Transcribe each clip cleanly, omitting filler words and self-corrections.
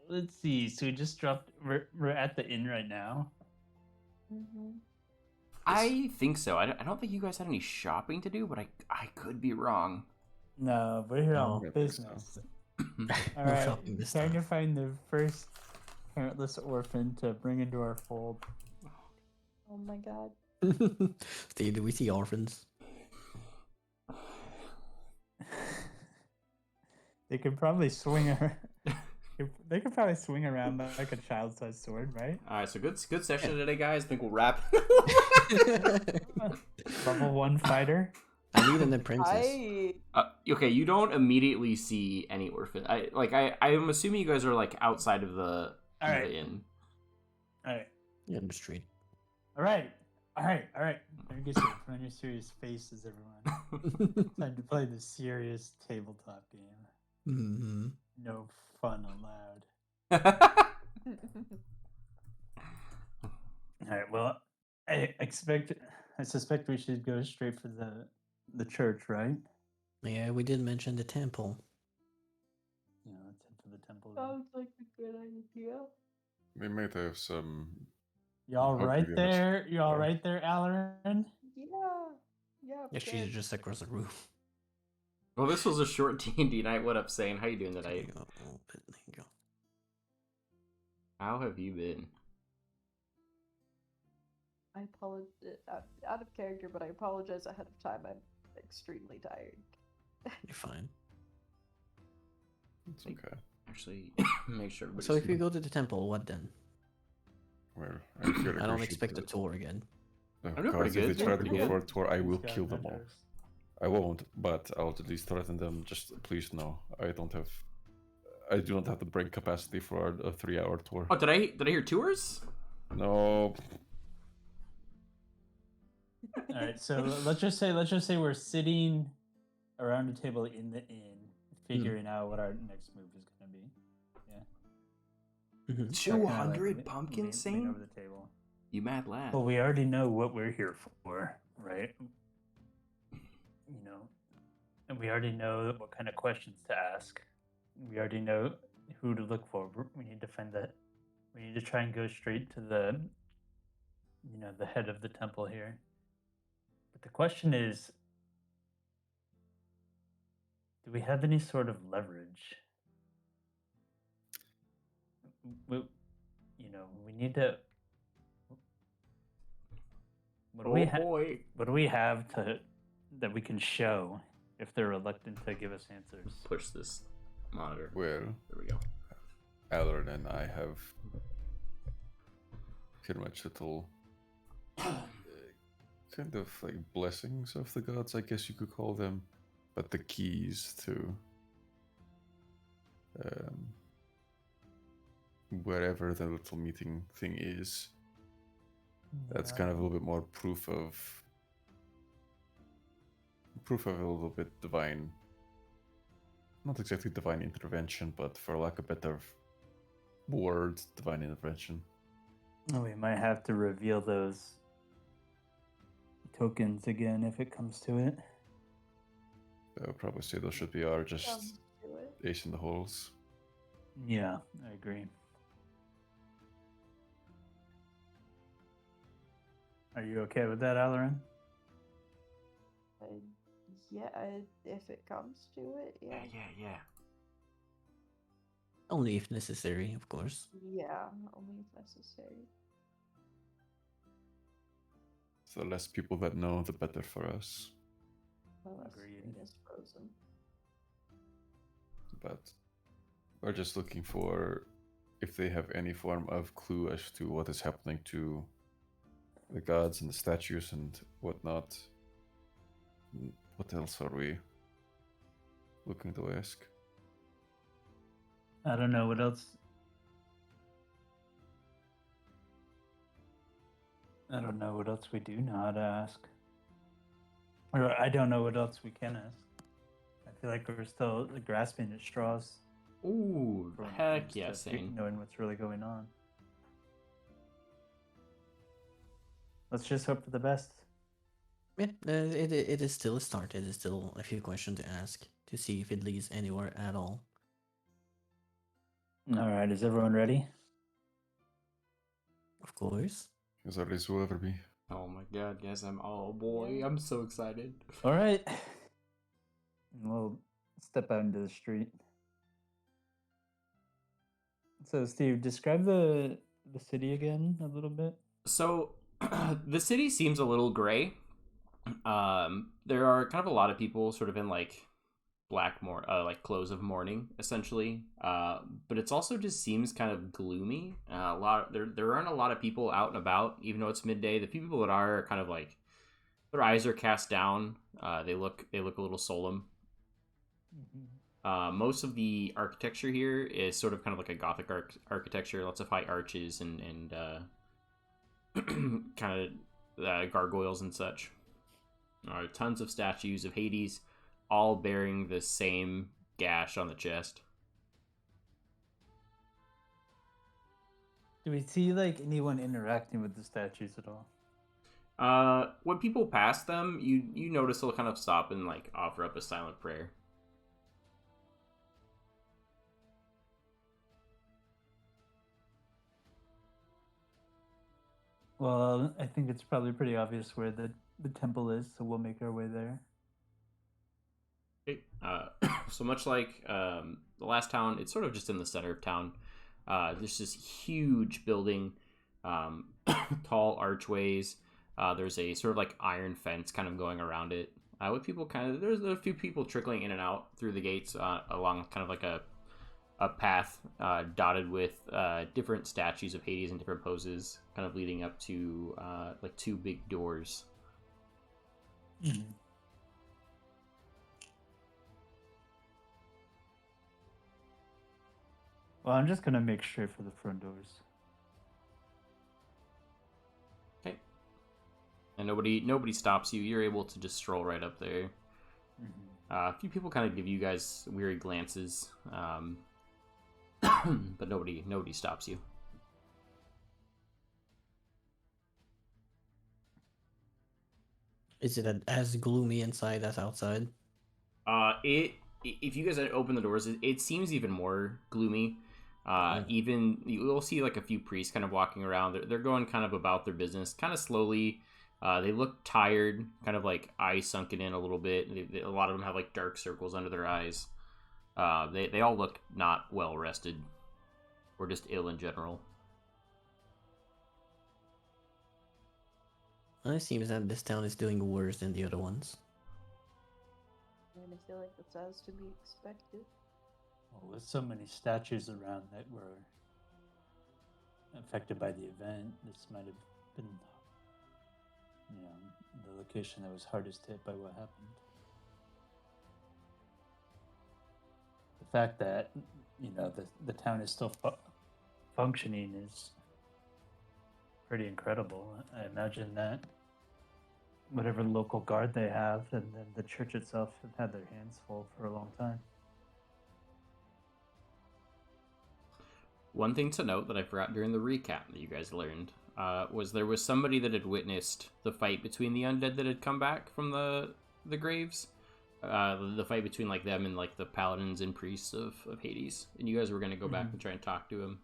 let's see. So we just dropped. We're at the inn right now. Mm-hmm. I think so. I don't think you guys had any shopping to do, but I could be wrong. No, we're here No, on I think so. business. No All right, shopping this trying to time. find the first parentless orphan to bring into our fold. Oh my god. Steve, do we see orphans? They could probably swing around. They could probably swing around like a child-sized sword, right? All right, so good session today, guys. I think we'll wrap. Level 1 fighter. I need an apprentice. Okay, you don't immediately see any orphan. I'm assuming you guys are like outside of the inn. All right. Yeah, in the street. All right. Put on your serious faces, everyone. Time to play the serious tabletop game. Mm-hmm. No fun allowed. All right. Well, I suspect we should go straight for the church, right? Yeah, we did mention the temple. Yeah, let's head for the temple. Sounds like a good idea. We might have some. Y'all How right big is there? Y'all Yeah. right there, Alarin? Yeah. Yeah. Yeah, she's just across the room. Well, this was a short D&D night. What up, Sane? How you doing There tonight? you go. Oh, there you go. How have you been? I apologize out of character, but I apologize ahead of time. I'm extremely tired. You're fine. It's okay. Actually, make sure. So if you go to the temple, what then? Well, I feel like I we don't should expect do a it. tour again. I'm doing Because pretty if good. they try to Pretty go good. for a tour, I will These kill them all. scavengers. I won't, but I'll at least threaten them. Just please know, I do not have the brain capacity for a 3-hour tour. Oh, did I hear tours? No. All right, so let's just say we're sitting around a table in the inn, figuring out what our next move is going to be. Yeah. Mm-hmm. 200 pumpkins, lean Sane? over the table. You mad lad. Well, we already know what we're here for, right? You know, and we already know what kind of questions to ask. We already know who to look for. We need to find that. We need to try and go straight to the head of the temple here. But the question is, do we have any sort of leverage? We need to. What do boy. What do we have that we can show if they're reluctant to give us answers? Push this monitor. Well, There we go. Alarin and I have pretty much little kind of like blessings of the gods, I guess you could call them, but the keys to wherever the little meeting thing is. That's kind of a little bit more proof of a little bit divine, not exactly divine intervention, but for lack of a better word, divine intervention. We might have to reveal those tokens again if it comes to it. I would probably say those should be our just Do it. ace in the holes. Yeah, I agree. Are you okay with that, Alarin? Yeah, if it comes to it, yeah. Yeah. Only if necessary, of course. Yeah, only if necessary. So the less people that know, the better for us. Unless Agreed. it is frozen. But we're just looking for if they have any form of clue as to what is happening to the gods and the statues and whatnot. What else are we looking to ask? I don't know what else. I don't know what else we do know how to ask. Or I don't know what else we can ask. I feel like we're still grasping at straws. Ooh, when it heck comes yeah, to Sane. knowing what's really going on. Let's just hope for the best. Yeah, it is still a start. It is still a few questions to ask to see if it leads anywhere at all. All right, is everyone ready? Of course. As early as will ever be. Oh my god, guys, oh boy, Yeah. I'm so excited. All right. We'll step out into the street. So, Steve, describe the city again a little bit. So, the city seems a little gray. There are kind of a lot of people sort of in like like clothes of mourning, essentially. But it's also just seems kind of gloomy. There aren't a lot of people out and about, even though it's midday. The few people that are kind of like their eyes are cast down. They look a little solemn. Most of the architecture here is sort of kind of like a Gothic architecture, lots of high arches and kind of gargoyles and such. Tons of statues of Hades, all bearing the same gash on the chest. Do we see like anyone interacting with the statues at all? When people pass them, you notice they'll kind of stop and like offer up a silent prayer. Well, I think it's probably pretty obvious where the temple is, so we'll make our way there. Okay. So much like the last town, it's sort of just in the center of town. There's this huge building, tall archways. There's a sort of like iron fence kind of going around it. With people there's a few people trickling in and out through the gates along kind of like a path dotted with different statues of Hades in different poses, kind of leading up to like two big doors. Mm-hmm. Well, I'm just gonna make straight for the front doors. Okay. And nobody stops you. You're able to just stroll right up there. Mm-hmm. A few people kind of give you guys weary glances, but nobody stops you. Is it as gloomy inside as outside? If you guys open the doors, it seems even more gloomy. Even you'll see like a few priests kind of walking around. They're going kind of about their business, kind of slowly. They look tired, kind of like eyes sunken in a little bit. A lot of them have like dark circles under their eyes. They all look not well rested, or just ill in general. It seems that this town is doing worse than the other ones. And I feel like that's as to be expected. Well, with so many statues around that were affected by the event, this might have been, the location that was hardest hit by what happened. The fact that, the town is still functioning is pretty incredible. I imagine that whatever local guard they have and then the church itself have had their hands full for a long time. One thing to note that I forgot during the recap that you guys learned was there was somebody that had witnessed the fight between the undead that had come back from the graves. The fight between like them and like the paladins and priests of Hades. And you guys were going to go back and try and talk to him.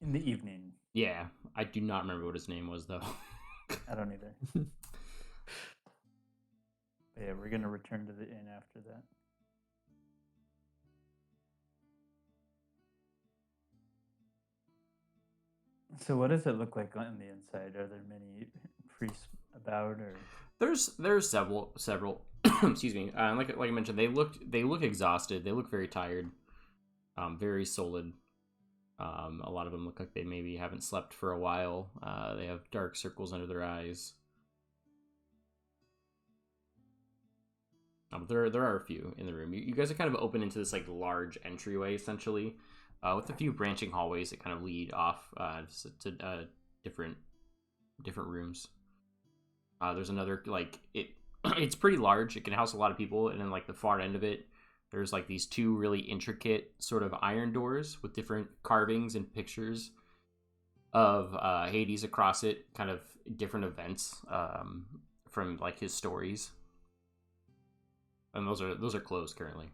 In the evening. Yeah, I do not remember what his name was though. I don't either. But yeah, we're going to return to the inn after that. So what does it look like on the inside? Are there many priests about, or There's several excuse me. Like I mentioned, they look exhausted. They look very tired. Very solid. A lot of them look like they maybe haven't slept for a while. They have dark circles under their eyes. There are a few in the room. You guys are kind of open into this like large entryway essentially, with a few branching hallways that kind of lead off to different rooms. There's another like it's pretty large. It can house a lot of people, and then like the far end of it, there's like these two really intricate sort of iron doors with different carvings and pictures of Hades across it, kind of different events from like his stories. And those are closed currently.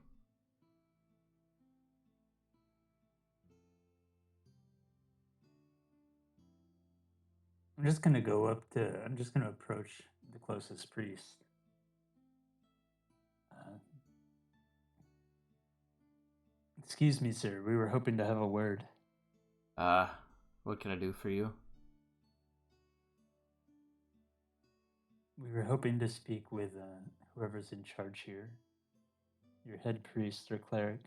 I'm just gonna go up to. I'm just gonna approach the closest priest. Excuse me, sir. We were hoping to have a word. What can I do for you? We were hoping to speak with whoever's in charge here. Your head priest or cleric.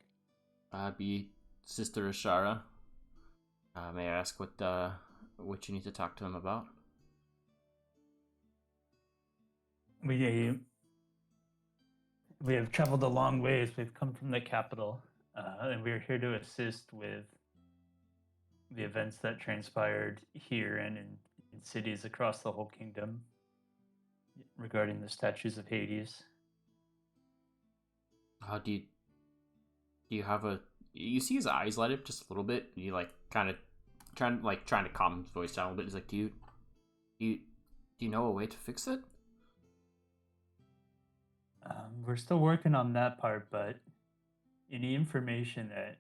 Be Sister Ashara. May I ask what you need to talk to him about? We have traveled a long ways. We've come from the capital, and we're here to assist with the events that transpired here and in cities across the whole kingdom regarding the statues of Hades. Do you have a? You see his eyes light up just a little bit, and you like kind of trying to calm his voice down a little bit. He's like, do you know a way to fix it? We're still working on that part, but any information that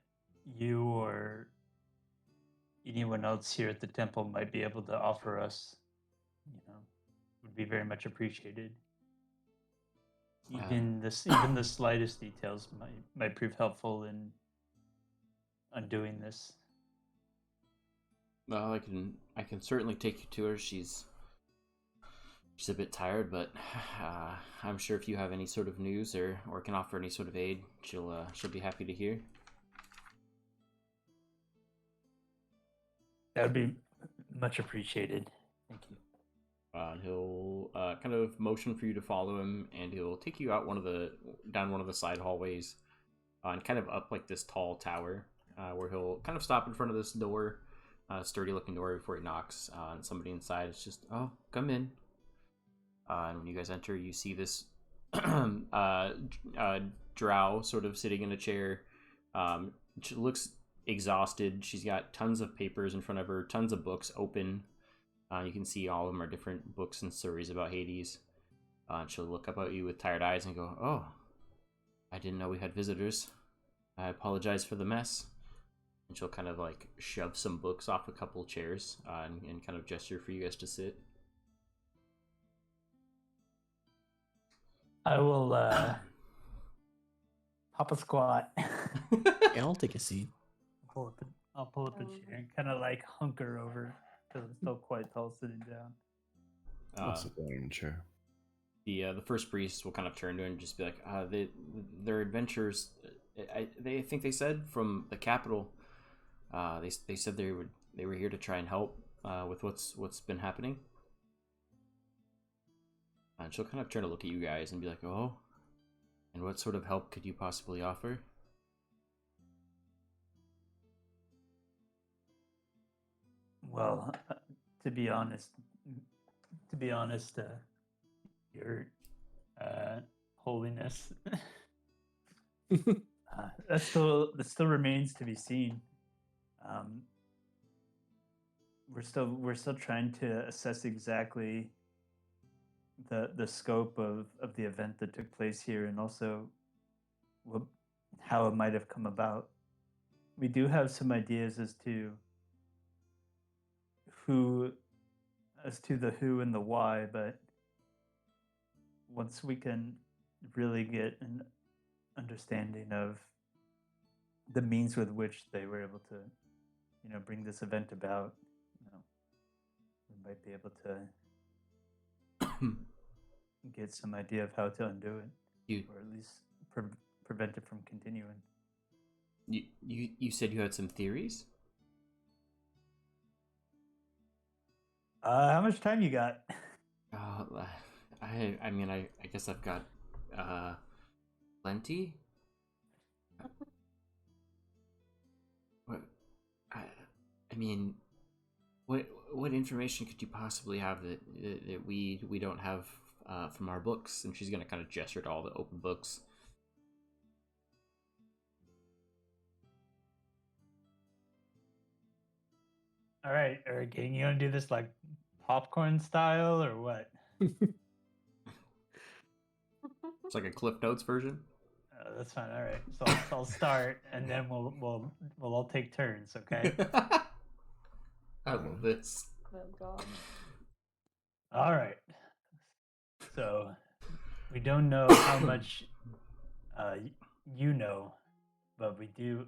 you or anyone else here at the temple might be able to offer us, would be very much appreciated. Even the slightest details might prove helpful in undoing this. Well, I can certainly take you to her. She's a bit tired, but I'm sure if you have any sort of news or can offer any sort of aid, she'll be happy to hear. That would be much appreciated. Thank you. And he'll kind of motion for you to follow him, and he'll take you out down one of the side hallways, and kind of up like this tall tower, where he'll kind of stop in front of this door, sturdy-looking door, before he knocks. And somebody inside is just, "Oh, come in." And when you guys enter, you see this drow sort of sitting in a chair. She looks exhausted. She's got tons of papers in front of her, tons of books open. You can see all of them are different books and stories about Hades. And she'll look up at you with tired eyes and go, "Oh, I didn't know we had visitors. I apologize for the mess." And she'll kind of like shove some books off a couple chairs and kind of gesture for you guys to sit. I will pop a squat. Yeah, I'll take a seat. I'll pull up a chair and kind of like hunker over because I'm still quite tall sitting down. I'll sit down in a chair. The first priest will kind of turn to him and just be like, their adventures. They think they said from the capital. They said they were here to try and help with what's been happening. And she'll kind of turn to look at you guys and be like, "Oh, and what sort of help could you possibly offer?" Well, to be honest, Your Holiness, that still remains to be seen. We're still trying to assess exactly the scope of the event that took place here, and also how it might have come about. We do have some ideas as to the who and the why, but once we can really get an understanding of the means with which they were able to, bring this event about, we might be able to get some idea of how to undo it, or at least prevent it from continuing. You said you had some theories? How much time you got? I mean, I guess I've got plenty. What? I mean, what information could you possibly have that we don't have from our books? And she's gonna kind of gesture to all the open books. All right, Eric, you gonna do this like popcorn style or what? It's like a Cliff Notes version. That's fine. All right, so I'll start, and then we'll all take turns. Okay. I love this. Oh god. All right. So we don't know how much you know, but we do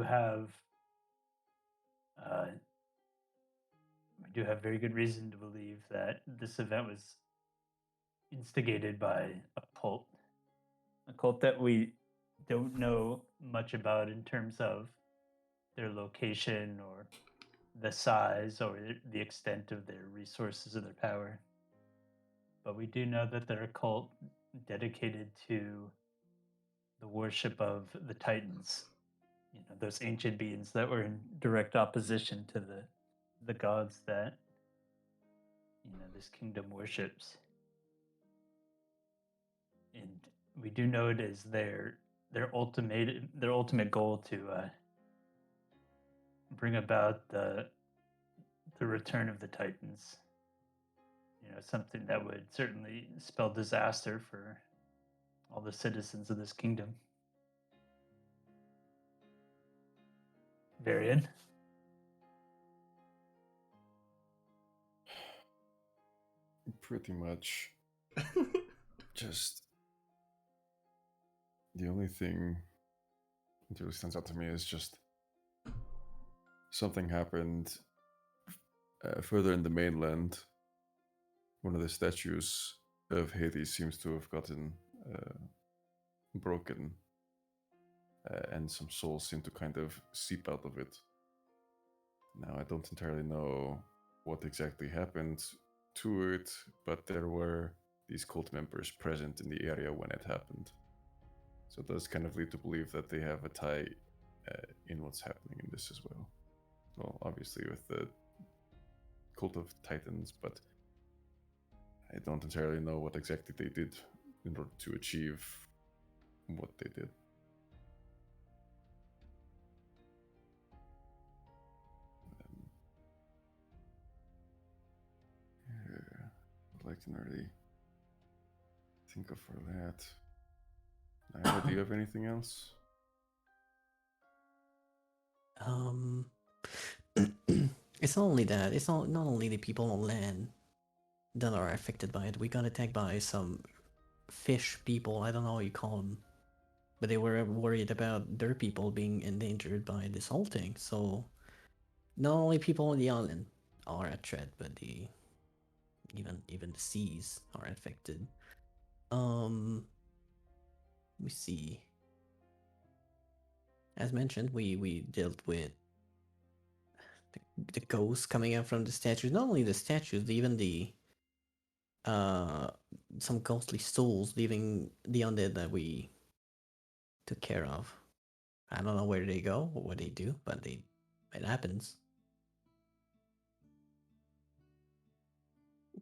have uh, we do have very good reason to believe that this event was instigated by a cult that we don't know much about in terms of their location or the size or the extent of their resources or their power. But we do know that they're a cult dedicated to the worship of the Titans, those ancient beings that were in direct opposition to the gods that this kingdom worships. And we do know it is their ultimate goal to bring about the return of the Titans. Something that would certainly spell disaster for all the citizens of this kingdom. Varian. Pretty much. Just the only thing that really stands out to me is just something happened further in the mainland. One of the statues of Hades seems to have gotten broken, and some souls seem to kind of seep out of it. Now, I don't entirely know what exactly happened to it, but there were these cult members present in the area when it happened. So it does kind of lead to believe that they have a tie in what's happening in this as well. Well, obviously with the cult of Titans, but I don't entirely know what exactly they did in order to achieve what they did. What I can really think of for that. Naira, do you have anything else? It's not only that. It's not only the people on land that are affected by it. We got attacked by some fish people. I don't know what you call them, but they were worried about their people being endangered by this whole thing. So not only people on the island are at threat, but even the seas are affected. Let me see. As mentioned, we dealt with the ghosts coming out from the statues. Not only the statues, even the some ghostly souls leaving the undead that we took care of. I don't know where they go or what they do, but it happens.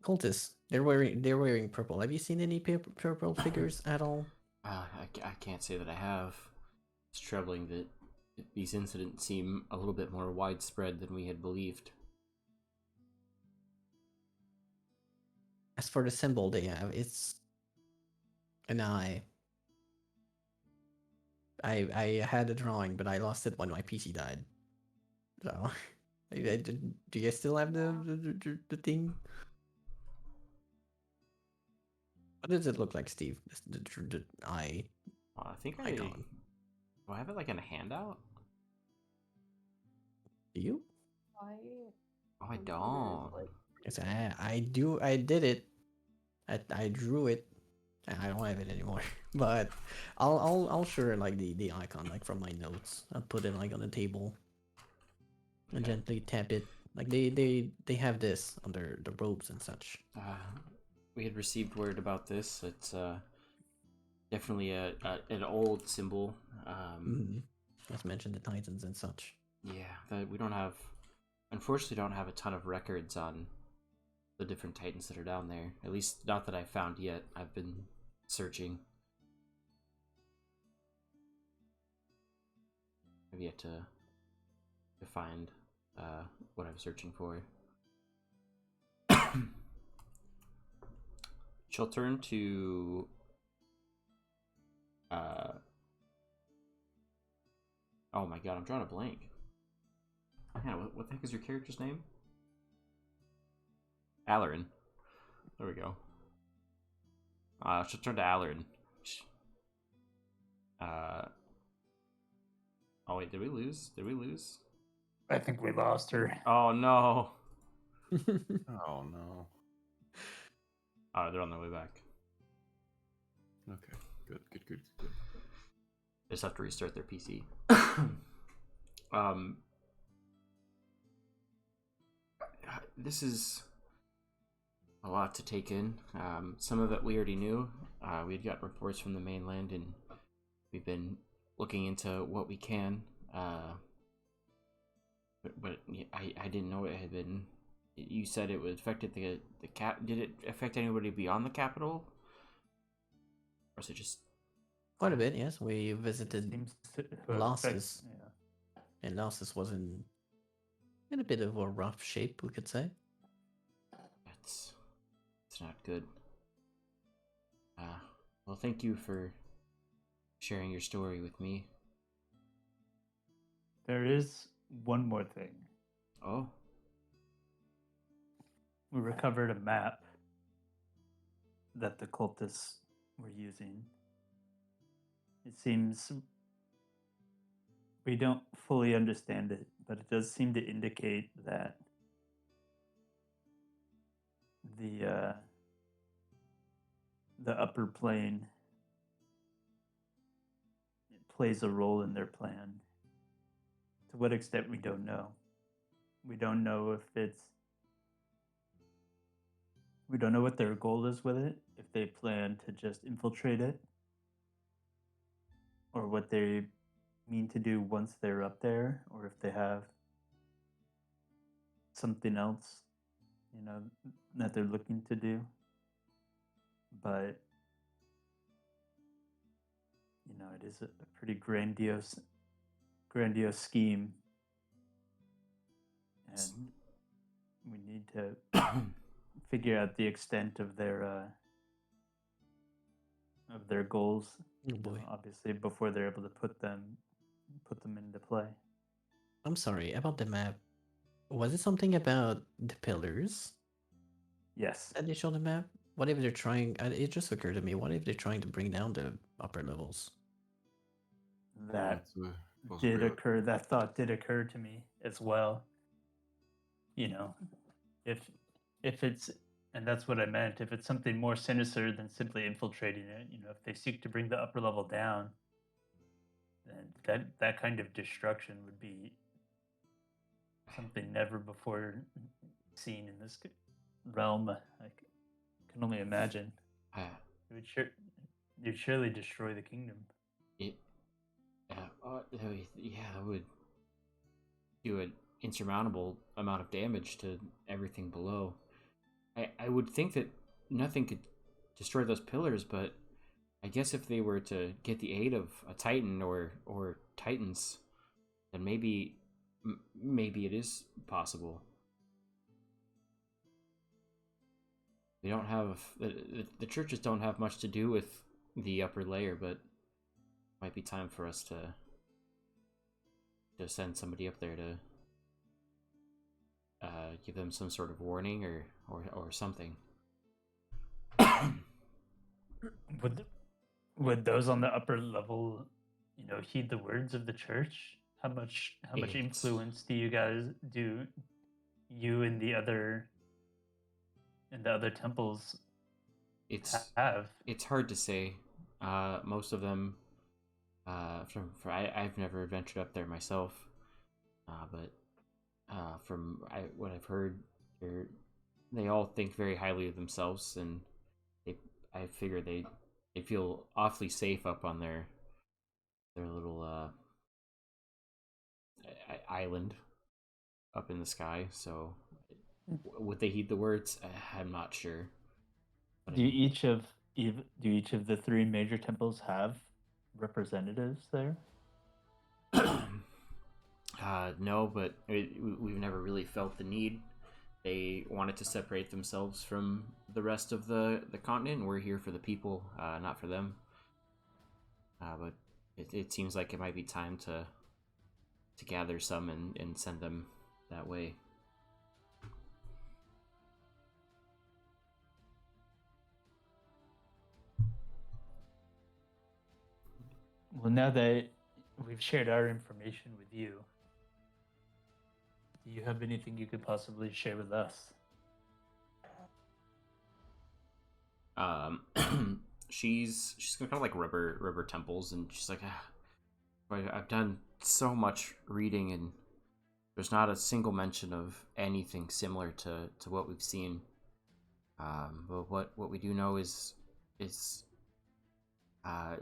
Cultists, they're wearing purple. Have you seen any purple figures at all? I can't say that I have. It's troubling that these incidents seem a little bit more widespread than we had believed. As for the symbol they have, it's an eye. I had a drawing, but I lost it when my PC died. So, do you still have the thing? What does it look like, Steve? The eye I think icon. Do I have it like in a handout? Do you? I Oh, I remember, don't. like, Yes, I do. I did it. I drew it. I don't have it anymore. But I'll share like the icon like from my notes. I'll put it like on the table and Okay. gently tap it. Like they have this under the robes and such. We had received word about this. It's definitely an old symbol. Let's mention the Titans and such. Yeah, we unfortunately don't have a ton of records on the different Titans that are down there. At least not that I've found yet. I've been searching. I've yet to find what I'm searching for. She'll turn to oh my god, I'm drawing a blank. Yeah, what the heck is your character's name? Alarin. There we go. She'll turn to Allard. Oh wait, did we lose? Did we lose? I think we lost her. Oh no. Oh no. Oh, they're on their way back. Okay. Good. They just have to restart their PC. This is a lot to take in. Some of it we already knew. We had got reports from the mainland, and we've been looking into what we can. But I didn't know it had been. You said it affected the cap. Did it affect anybody beyond the capital, or is it just Quite a bit, yes. We It visited seems to affect- Losses, yeah. and Losses was in a bit of a rough shape, we could say. it's not good. Well, thank you for sharing your story with me. There is one more thing. Oh, We recovered a map that the cultists were using. It seems we don't fully understand it, but it does seem to indicate that the upper plane plays a role in their plan. To what extent, we don't know. We don't know if it's. We don't know what their goal is with it, if they plan to just infiltrate it, or what they mean to do once they're up there, or if they have something else, that they're looking to do. But, it is a pretty grandiose scheme. And we need to figure out the extent of their goals. Oh boy. Obviously, before they're able to put them into play. I'm sorry, about the map. Was it something about the pillars Yes, that they showed the map? What if they're trying? It just occurred to me. What if they're trying to bring down the upper levels? that Was did real. occur. That thought did occur to me as well. If it's, and that's what I meant. If it's something more sinister than simply infiltrating it, if they seek to bring the upper level down, then that kind of destruction would be something never before seen in this realm. I can only imagine. uh, You'd surely destroy the kingdom. it. Yeah, that would do an insurmountable amount of damage to everything below. I would think that nothing could destroy those pillars, but I guess if they were to get the aid of a titan or titans, then maybe it is possible. They don't have the churches don't have much to do with the upper layer, but it might be time for us to send somebody up there to give them some sort of warning or something. Would those on the upper level, heed the words of the church? How much It's- influence do you and the other temples have? It's hard to say. Most of them, I've never ventured up there myself, but from what I've heard, they all think very highly of themselves, and I figure they feel awfully safe up on their little island up in the sky. So would they heed the words? I'm not sure. But Do each of the three major temples have representatives there? no, but we've never really felt the need. They wanted to separate themselves from the rest of the continent. We're here for the people, not for them. But it seems like it might be time to gather some and send them that way. Well, now that we've shared our information with you, do you have anything you could possibly share with us? She's gonna kind of like rubber temples, and she's like, I've done so much reading, and there's not a single mention of anything similar to what we've seen. But what we do know is uh,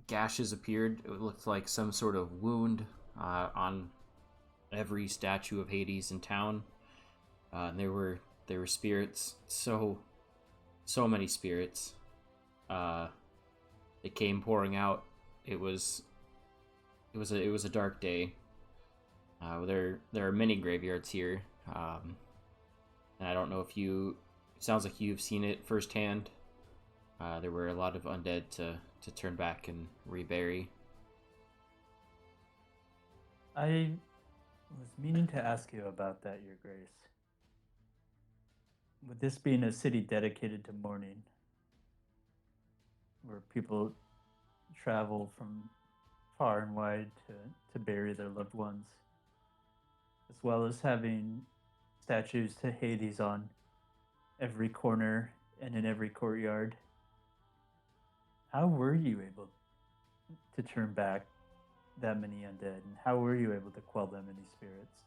gashes appeared. It looked like some sort of wound on every statue of Hades in town. And there were spirits, so many spirits. They came pouring out. It was a dark day. There are many graveyards here, and I don't know if you. It sounds like you've seen it firsthand. There were a lot of undead to turn back and rebury. I was meaning to ask you about that, Your Grace. With this being a city dedicated to mourning, where people travel from far and wide to bury their loved ones, as well as having statues to Hades on every corner and in every courtyard, how were you able to turn back that many undead, and how were you able to quell that many spirits?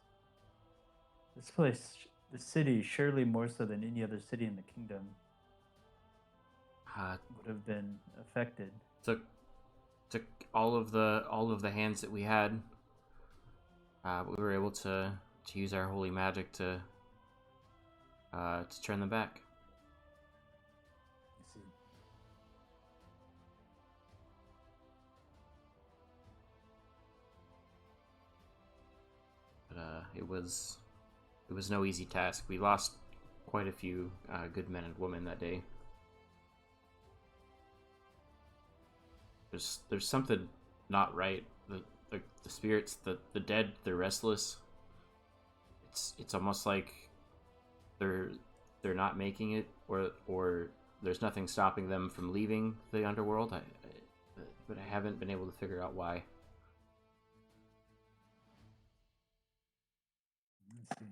This place, the city, surely more so than any other city in the kingdom, would have been affected. Took all of the hands that we had. We were able to use our holy magic to turn them back. I see. But it was no easy task. We lost quite a few good men and women that day. There's something not right. The spirits, the dead, they're restless. It's almost like they're not making it, or there's nothing stopping them from leaving the underworld. But I haven't been able to figure out why. I see.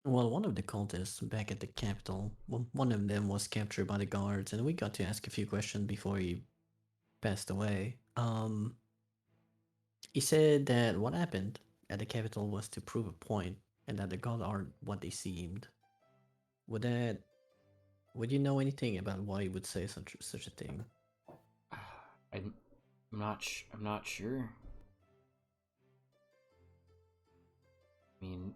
Well, one of the cultists back at the capital, one of them was captured by the guards, and we got to ask a few questions before he passed away. He said that what happened at the capital was to prove a point, and that the gods aren't what they seemed. Would you know anything about why he would say such a thing? I'm not sure. I mean,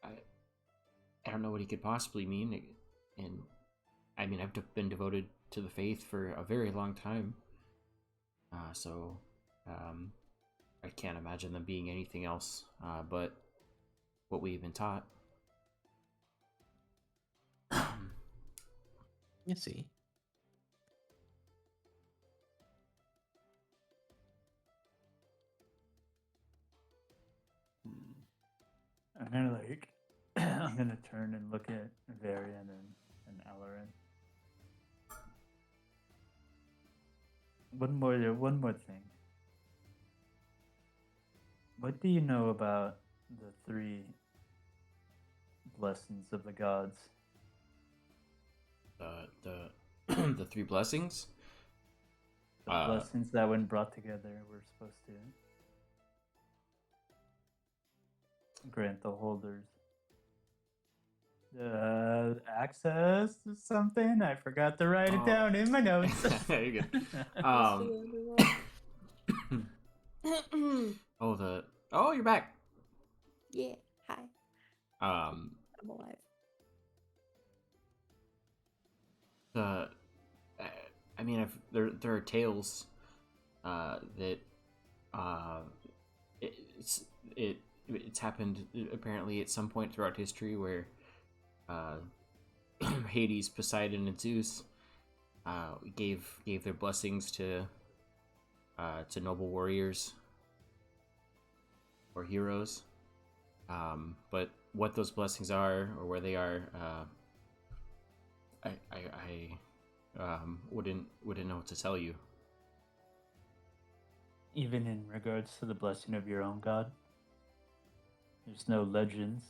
I don't know what he could possibly mean, and I mean, I've been devoted to the faith for a very long time, so I can't imagine them being anything else but what we've been taught. You see. I'm gonna I'm gonna turn and look at Varian and Alarin. One more thing. What do you know about the three blessings of the gods? The the three blessings. The blessings that, when brought together, were supposed to grant the holders access to something. I forgot to write it down in my notes. You're good. Oh, you're back. Yeah, hi. Um, I'm alive. I mean, there are tales that it's happened apparently at some point throughout history where Hades, Poseidon, and Zeus gave their blessings to noble warriors or heroes. But what those blessings are or where they are, I wouldn't know what to tell you. even in regards to the blessing of your own god? There's no legends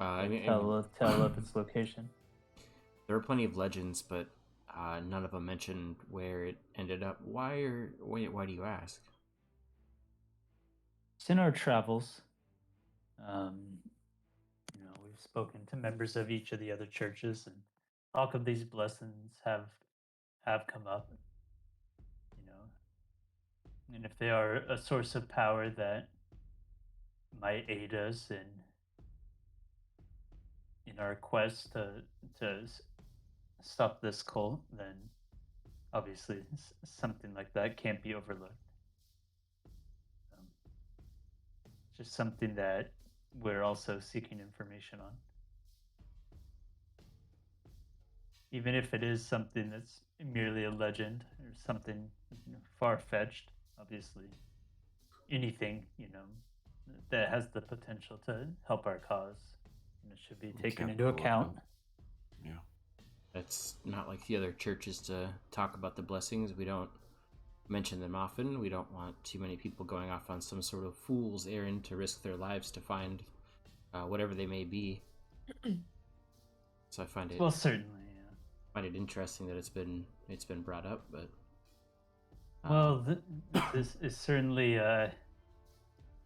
I that mean, tell of its location. there are plenty of legends, but none of them mention where it ended up. Why do you ask? It's in our travels. We've spoken to members of each of the other churches, and talk of these blessings have come up. You know, and if they are a source of power that might aid us in our quest to stop this cult, then obviously something like that can't be overlooked. Um, just something that we're also seeking information on. Even if it is something that's merely a legend or something far-fetched, obviously anything that has the potential to help our cause should be We taken can't into rule it account. out. Yeah. It's not like the other churches to talk about the blessings. We don't mention them often. We don't want too many people going off on some sort of fool's errand to risk their lives to find whatever they may be. So I find it Well, certainly, yeah. find it interesting that it's been brought up, but Well, this is certainly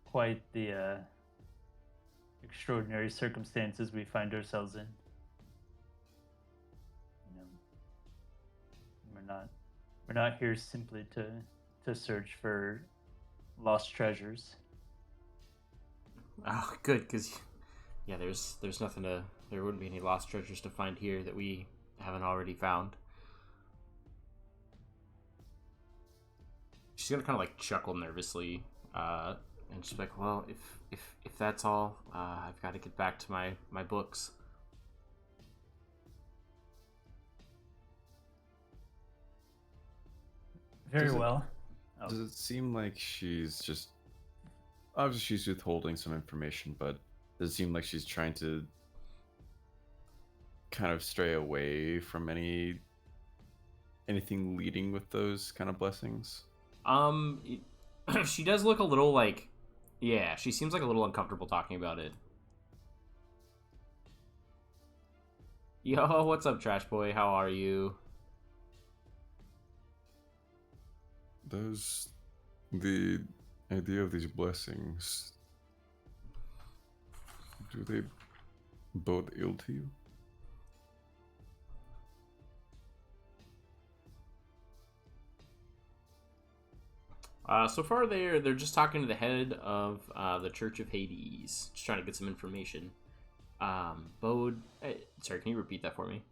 quite the extraordinary circumstances we find ourselves in. You know, we're not here simply to search for lost treasures. oh, good, because yeah, there's nothing to. There wouldn't be any lost treasures to find here that we haven't already found. She's gonna kind of like chuckle nervously, and she's like, "Well, if that's all, I've got to get back to my books." Very Does it- well. Oh, Does it seem like she's just obviously she's withholding some information, but does it seem like she's trying to kind of stray away from anything leading with those kind of blessings? She does look a little like, yeah, she seems like a little uncomfortable talking about it. Yo, what's up, Trash Boy? How are you? Does the idea of these blessings, do they bode ill to you? So far they're just talking to the head of the Church of Hades, just trying to get some information. Bode, sorry, can you repeat that for me?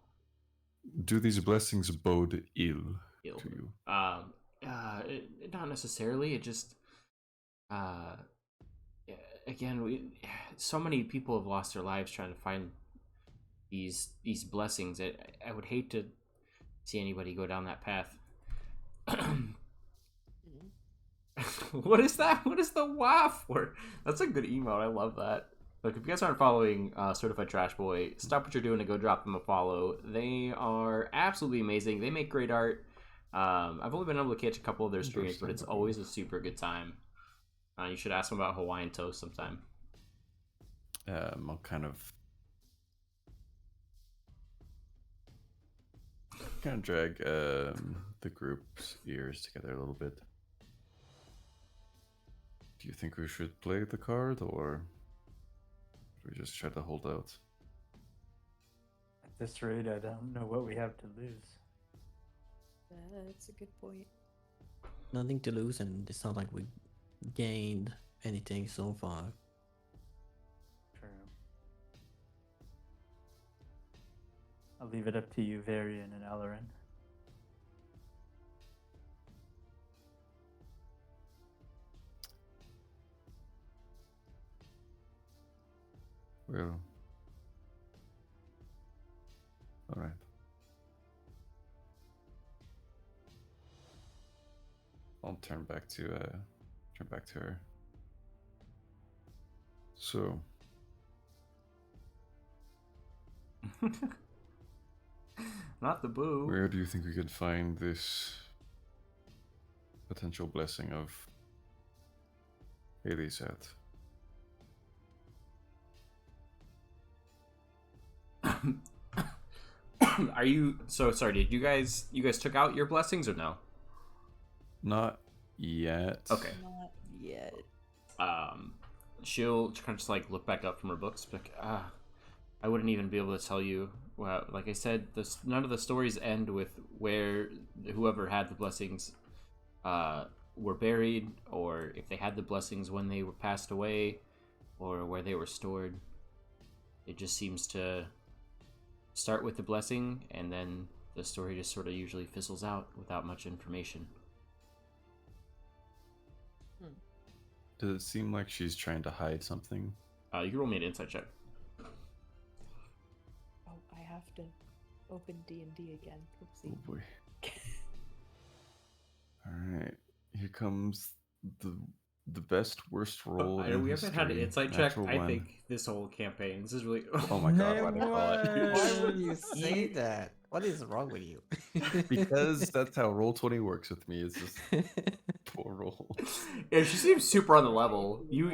Do these blessings bode ill Ill. to you? Not necessarily. It just, again, so many people have lost their lives trying to find these blessings. I would hate to see anybody go down that path. What is that? What is the waff for? That's a good emote. I love that. Look, if you guys aren't following Certified Trash Boy, stop what you're doing and go drop them a follow. They are absolutely amazing. They make great art. I've only been able to catch a couple of their streams, but it's always a super good time. You should ask them about Hawaiian toast sometime. I'll kind of drag the group's ears together a little bit. Do you think we should play the card, or should we just try to hold out? at this rate, I don't know what we have to lose. That's a good point. Nothing to lose, and it's not like we gained anything so far. True. I'll leave it up to you, Varian and Alarin. Well, all right. I'll turn back to her. So, Not the boo. where do you think we could find this potential blessing of Elisat. Are you so sorry? Did you guys took out your blessings or no? Not yet. Okay. Not yet. She'll kind of just like look back up from her books, like, I wouldn't even be able to tell you. Well, like I said, none of the stories end with where whoever had the blessings were buried, or if they had the blessings when they were passed away, or where they were stored. It just seems to start with the blessing, and then the story just sort of usually fizzles out without much information. Does it seem like she's trying to hide something? You can roll me an insight check. Oh, I have to open D&D again. Oopsie. Oh boy. Alright. Here comes the best worst roll in We history. haven't had an insight check, Natural I one. think, this whole campaign. This is really... Oh my god, why did I call it? Why would you say that? What is wrong with you? Because that's how Roll20 works with me. It's just poor rolls. Yeah, she seems super on the level. You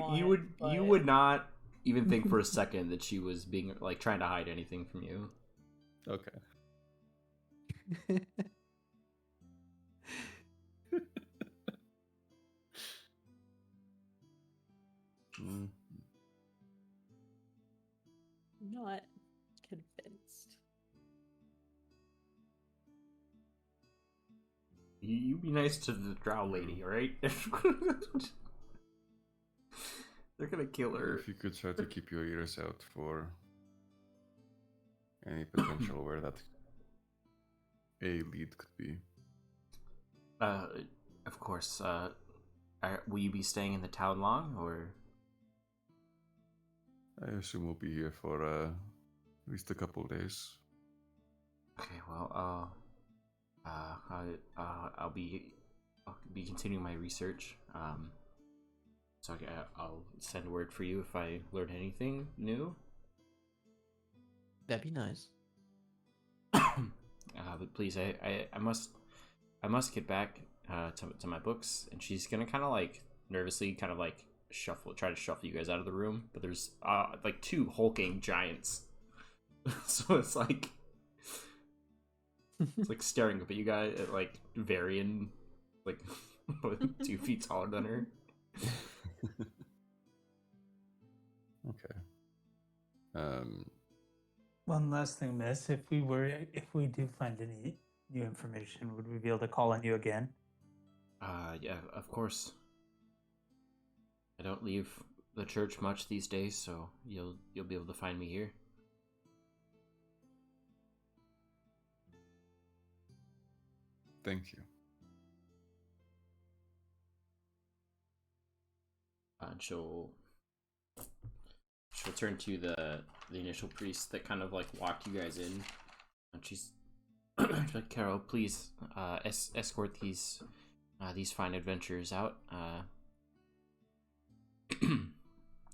But- would not even think for a second that she was being like trying to hide anything from you. Okay. Mm. Not convinced. You be nice to the drow lady, all right? They're gonna kill her. If you could try to keep your ears out for any potential where that a lead could be. Of course. Will you be staying in the town long, or? I assume we'll be here for at least a couple days. Okay, well, I'll be continuing my research. So I'll send word for you if I learn anything new. That'd be nice. But please, I must get back to my books. And she's gonna kind of like nervously kind of like try to shuffle you guys out of the room. But there's like two hulking giants, so it's like staring up at you guys at like varying like 2 feet taller than her. Okay. One last thing, Miss. If we do find any new information, would we be able to call on you again? Yeah, of course. I don't leave the church much these days, so you'll be able to find me here. Thank you. And she'll turn to the initial priest that kind of like walked you guys in, and she's like, Carol, please escort these fine adventurers out.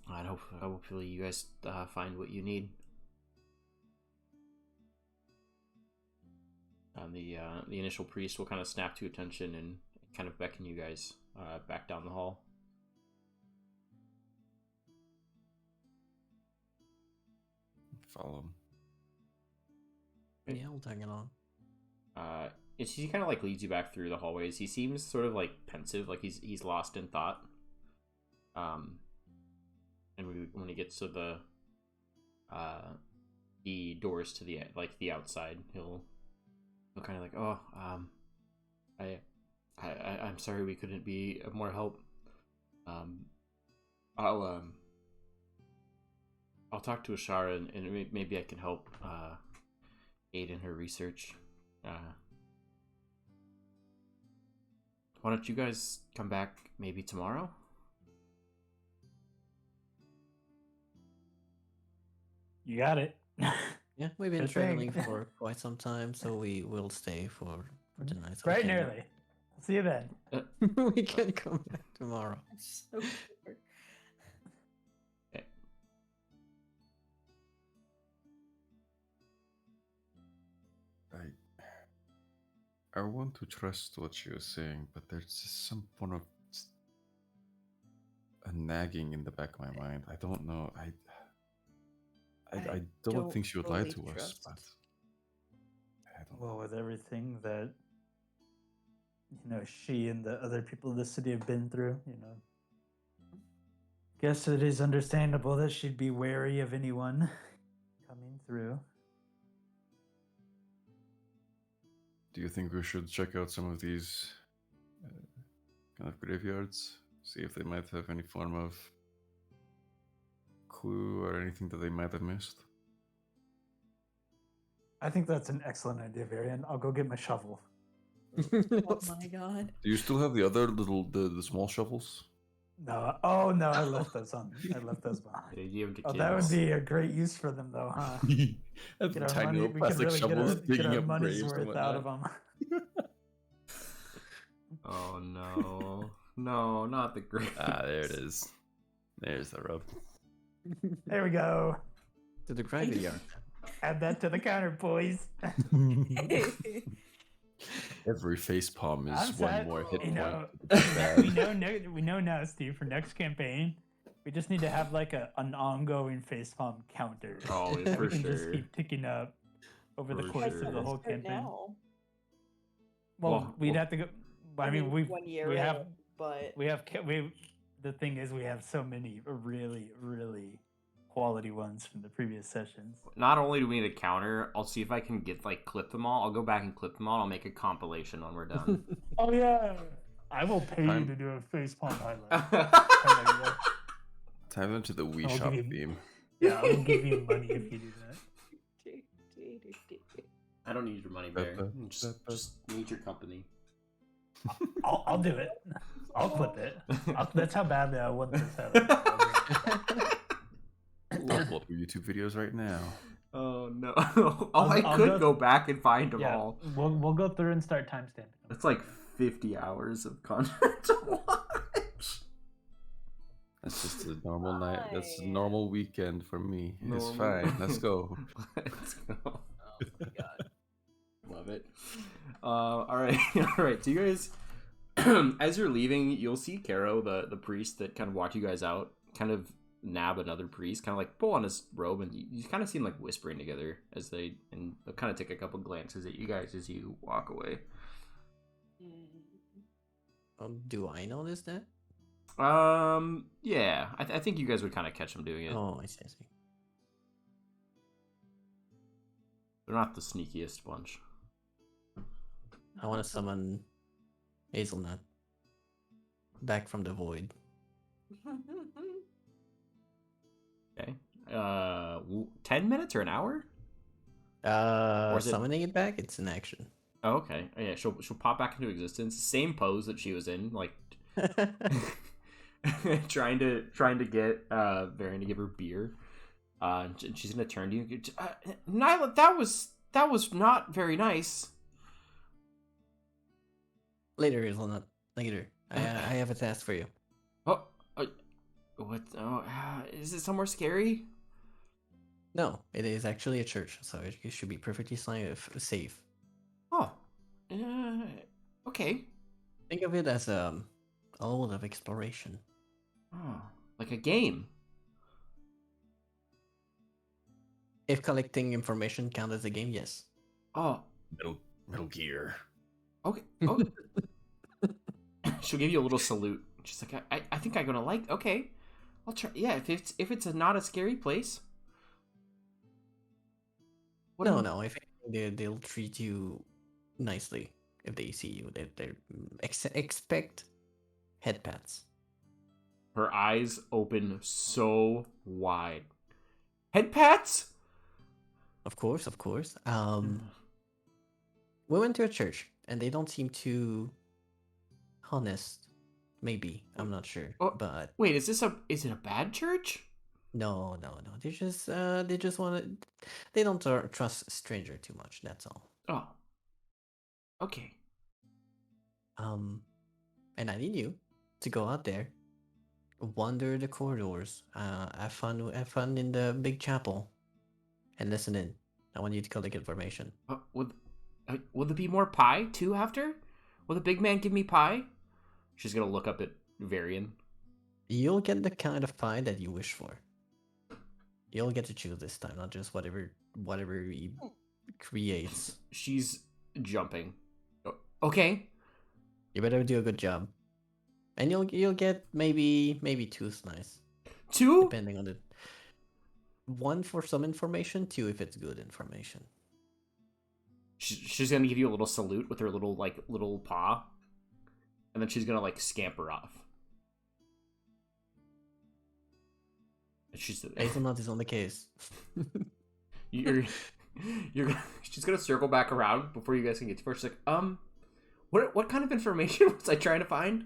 And hopefully you guys find what you need. The initial priest will kind of snap to attention and kind of beckon you guys back down the hall. Follow him. Yeah, I'll tag it on. He kind of like leads you back through the hallways. He seems sort of like pensive, like he's lost in thought. And when he gets to the doors to the outside, he'll kind of like, oh, I'm sorry we couldn't be of more help. I'll talk to Ashara and maybe I can help aid in her research. Why don't you guys come back maybe tomorrow? You got it. Yeah, we've been Good thing. traveling for quite some time, so we will stay for the night. Bright and early. See you then. We can come back tomorrow. So short. I want to trust what she was saying, but there's just some form of a nagging in the back of my mind. I don't know. I don't think she would lie fully to us, trust. but I don't know. Well, with everything that she and the other people in the city have been through, guess it is understandable that she'd be wary of anyone coming through. Do you think we should check out some of these kind of graveyards? See if they might have any form of clue or anything that they might have missed? I think that's an excellent idea, Varian. I'll go get my shovel. Oh my god. Do you still have the other the small shovels? No, oh no, I left those behind. Yeah, you give 'em to Oh, kids. that would be a great use for them, though, huh? And Get our tiny money. little We could plastic really shovels get digging our up money's graves and worth out of whatnot. them. Oh no. No, not the grave. There it is. There's the rub. There we go. To the graveyard. Add that to the counter, boys. Every face palm is I'm one sad, more hit you point. know, Bad. we know now, Steve. For next campaign, we just need to have like an ongoing facepalm counter. Oh, that for we can just sure. keep ticking up over the For course sure. of the whole Start campaign. now. Well, we'd have to go. I mean, 1 year we in, have but the thing is, we have so many really, really quality ones from the previous sessions. Not only do we need a counter, I'll see if I can clip them all. I'll go back and clip them all. I'll make a compilation when we're done. Oh yeah, I will pay you Time- to do a facepalm highlight. Time them to the Wii I'll Shop give you- theme. Yeah, I'll give you money if you do that. I don't need your money, Bear. Just need your company. I'll do it. I'll clip it. That's how badly I want this happen. I'll upload YouTube videos right now. Oh no! I'll I could go- go back and find them Yeah, all. we'll go through and start timestamping. That's like 50 hours of content to watch. That's just a normal night. That's a normal weekend for me. It's Normal. fine. Let's go. Let's go. Oh my god. Love it. All right, all right. So you guys, as you're leaving, you'll see Caro, the priest that kind of walked you guys out, kind of nab another priest, kind of like pull on his robe, and you kind of see them like whispering together as they'll kind of take a couple glances at you guys as you walk away. Do I notice that? Yeah, I think you guys would kind of catch them doing it. Oh, I see. They're not the sneakiest bunch. I want to summon Hazelnut back from the void. Okay. 10 minutes or an hour? Or is it- Summoning it back, it's an action. Oh, okay. Oh, yeah, she'll pop back into existence. Same pose that she was in, like trying to get Varian to give her beer. And she's gonna turn to you. Nyla, that was not very nice. Later, Hazelnut. Later. I have a task for you. Oh, what? Oh, is it somewhere scary? No, it is actually a church, so it should be perfectly safe. Oh, okay. Think of it as a world of exploration. Oh, like a game. If collecting information counts as a game, yes. Oh, Metal Gear. okay. Oh. She'll give you a little salute. She's like, I think I'm gonna like. Okay, I'll try. Yeah, if it's not a scary place. No. If anything, they'll treat you nicely if they see you. They expect head pats. Her eyes open so wide. Head pats? Of course. We went to a church, and they don't seem too honest. Maybe, I'm not sure, Oh, but wait, is it a bad church? no. They just want to. They don't trust stranger too much. That's all. Oh, okay. And I need you to go out there, wander the corridors, have fun in the big chapel, and listen in. I want you to collect information. Will there be more pie too after? Will the big man give me pie? She's gonna look up at Varian. You'll get the kind of pie that you wish for. You'll get to choose this time, not just whatever he creates. She's jumping. Okay. You better do a good job. And you'll get maybe 2 slices. 2? Depending on it. 1 for some information, 2 if it's good information. She's gonna give you a little salute with her little paw, and then she's gonna scamper off. And she's Hazelnut is on the case. She's gonna circle back around before you guys can get to first. She's like, what kind of information was I trying to find?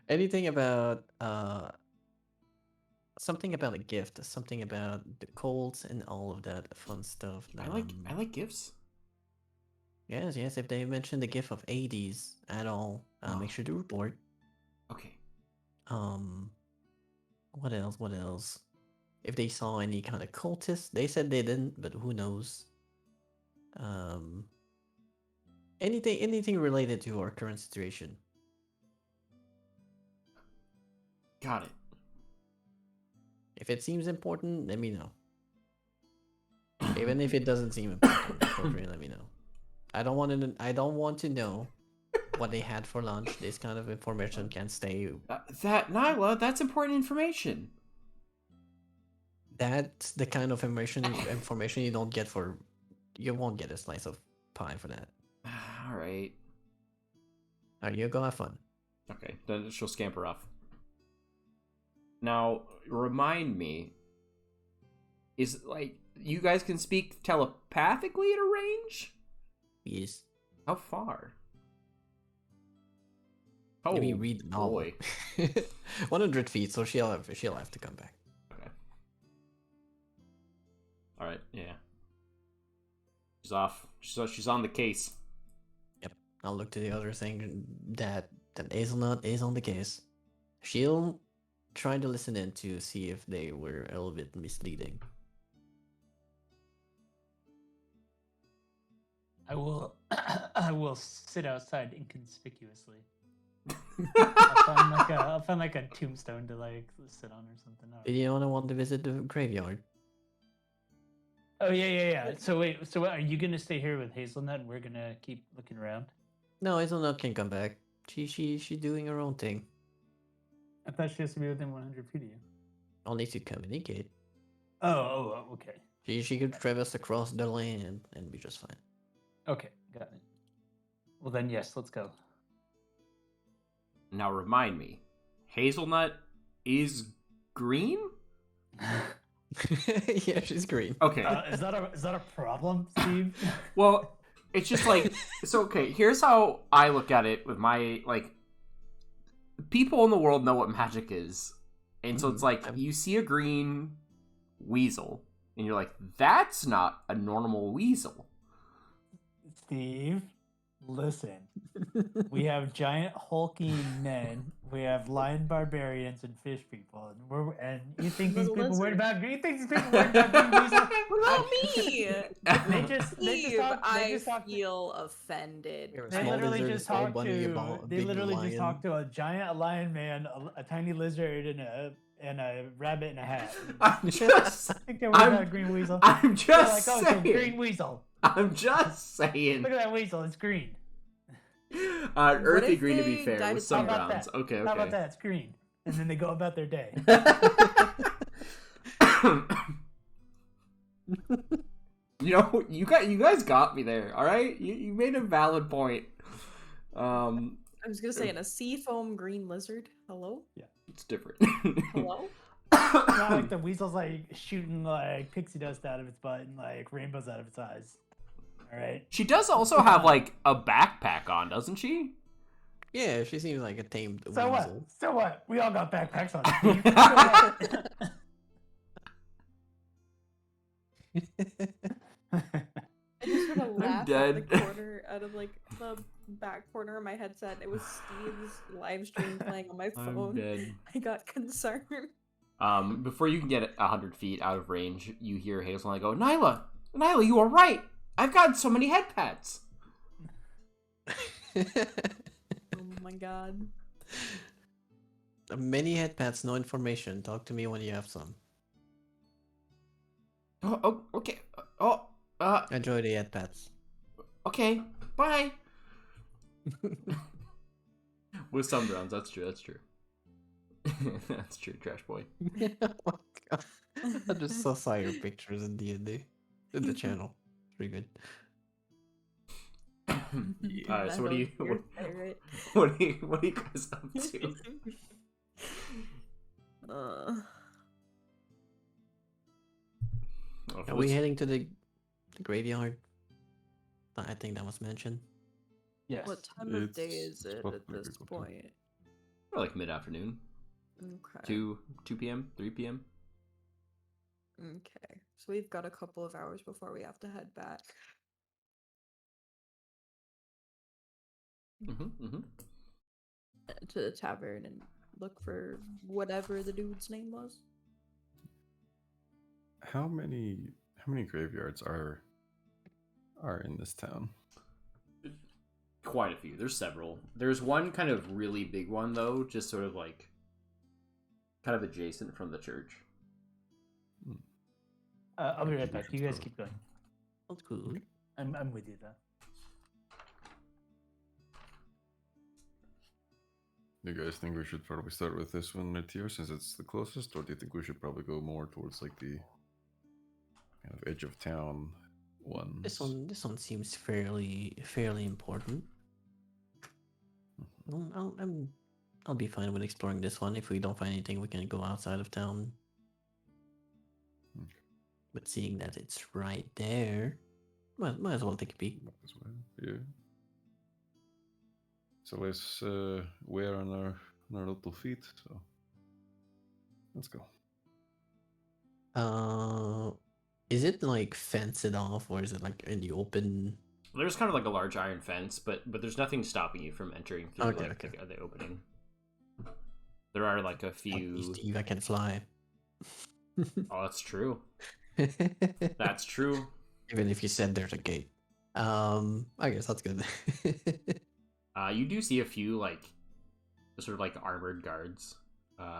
Anything about something about a gift, something about the colds and all of that fun stuff. I like gifts. Yes, if they mention the gift of 80s at all, make sure to report. Okay. What else? If they saw any kind of cultists, they said they didn't, but who knows? Anything related to our current situation. Got it. If it seems important, let me know. Even if it doesn't seem appropriate, let me know. I don't want to know what they had for lunch. This kind of information can stay. Nyla, that's important information. That's the kind of information you don't get for. You won't get a slice of pie for that. All right. Alright, you go have fun. Okay, then she'll scamper off. Now, remind me, is you guys can speak telepathically at a range? Yes. How far? Let me read the novel. Boy. 100 feet, so she'll have to come back. Okay. All right. Yeah. She's off. She's on the case. Yep. I'll look to the other thing that Hazelnut is on the case. She'll try to listen in to see if they were a little bit misleading. I will sit outside inconspicuously. I'll find a tombstone to sit on or something. Did you want to visit the graveyard? Oh yeah. So what, are you gonna stay here with Hazelnut and we're gonna keep looking around? No, Hazelnut can come back. She's doing her own thing. I thought she has to be within 100 feet of you. Only to communicate. Oh, okay. She could traverse across the land and be just fine. Okay, got it. Well then, yes, let's go. Now remind me, Hazelnut is green? Yeah, she's green. Okay. Is that a problem, Steve? Well, it's just so okay, here's how I look at it with my people in the world know what magic is. And so it's you see a green weasel and you're like, that's not a normal weasel. Steve, listen. We have giant hulking men. We have lion barbarians and fish people, and you think these people worried about green? You think these people worried about green weasel? What about me? They I feel offended. They literally just talked to a giant lion man, a tiny lizard, and a rabbit in a hat. I'm just. I think they worried about a green weasel. I'm just saying. saying. It's a green weasel. I'm just saying. Look at that weasel. It's green. Earthy green to be fair, with some browns. Okay. How about that? It's green. And then they go about their day. You guys got me there. All right, you made a valid point. I was gonna say, in a seafoam green lizard. Hello. Yeah, it's different. Hello. It's not like the weasel's shooting pixie dust out of its butt and rainbows out of its eyes. All right. She does also have a backpack on, doesn't she? Yeah, she seems like a tamed So weasel. So what? We all got backpacks on. I just heard a laugh dead. out of the back corner of my headset. It was Steve's live stream playing on my phone. I'm dead. I got concerned. Before you can get 100 feet out of range, you hear Hazelnut go, Nyla, you are right. I've got so many head pats. Oh my god. Many head pats, no information. Talk to me when you have some. Oh, okay. Oh, Enjoy the head pats. okay. Bye. With some rounds, that's true. That's true. That's true, Trash Boy. Oh my god. I just saw your pictures in D&D. In the channel. Pretty good. Alright, so what do you Your favorite. what are you guys up to? Uh, Oh, Are we heading to the graveyard? I think that was mentioned. Yes. what time of day It's is it supposed at to be this good, too. point? Or like mid-afternoon, Okay. 2 p.m., 3 p.m. Okay. So we've got a couple of hours before we have to head back. To the tavern and look for whatever the dude's name was. How many graveyards are in this town? Quite a few. There's several. There's one kind of really big one though, just sort of like kind of adjacent from the church. I'll be right Maybe we back. should You guys go. keep going. That's good. I'm with you though. Do you guys think we should probably start with this one right here since it's the closest, or do you think we should probably go more towards like the kind of edge of town ones? This one seems fairly important. I'll be fine with exploring this one. If we don't find anything, we can go outside of town. Okay. But seeing that it's right there, might as well take a peek. Might as well, yeah. So let's wear on our little feet. So let's go. Is it like fenced off, or is it like in the open? There's kind of like a large iron fence, but there's nothing stopping you from entering through Okay, like okay. the opening. There are like a few. Steve, I can fly. Oh, that's true. That's true. Even if you said there's a gate. I guess that's good. You do see a few like sort of like armored guards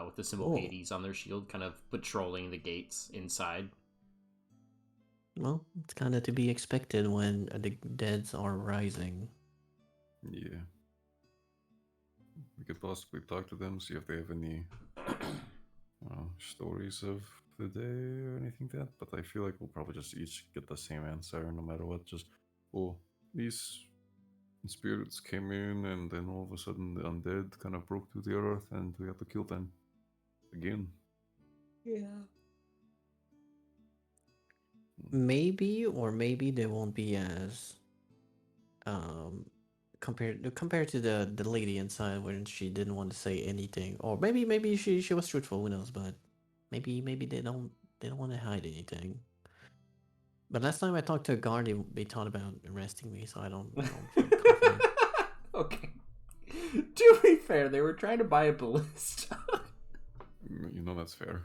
with the symbol Oh. Hades on their shield, kind of patrolling the gates inside. Well, it's kind of to be expected when the deads are rising. Yeah. We could possibly talk to them, see if they have any stories of the day or anything like that. But I feel like we'll probably just each get the same answer no matter what. Just, oh, these spirits came in and then all of a sudden the undead kind of broke through the earth and we had to kill them again. Yeah. Maybe, or maybe they won't be as compared to the lady inside when she didn't want to say anything, or maybe she was truthful. Who knows? But maybe they don't want to hide anything. But last time I talked to a guard, they thought about arresting me, so I don't feel confident. Okay. To be fair, they were trying to buy a ballista. You know that's fair.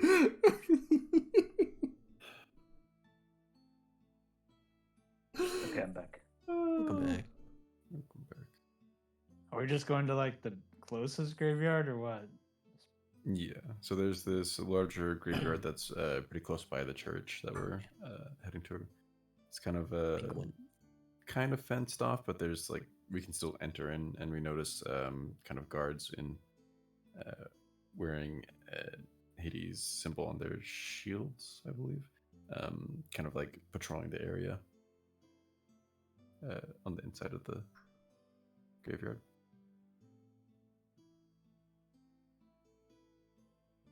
Okay, I'm back. Come back. Welcome back. Are we just going to like the closest graveyard or what? Yeah, so there's this larger graveyard that's pretty close by the church that we're heading to. It's kind of Big one. kind of fenced off, but there's like we can still enter in, and we notice kind of guards in wearing Hades symbol on their shields, I believe, kind of like patrolling the area on the inside of the graveyard.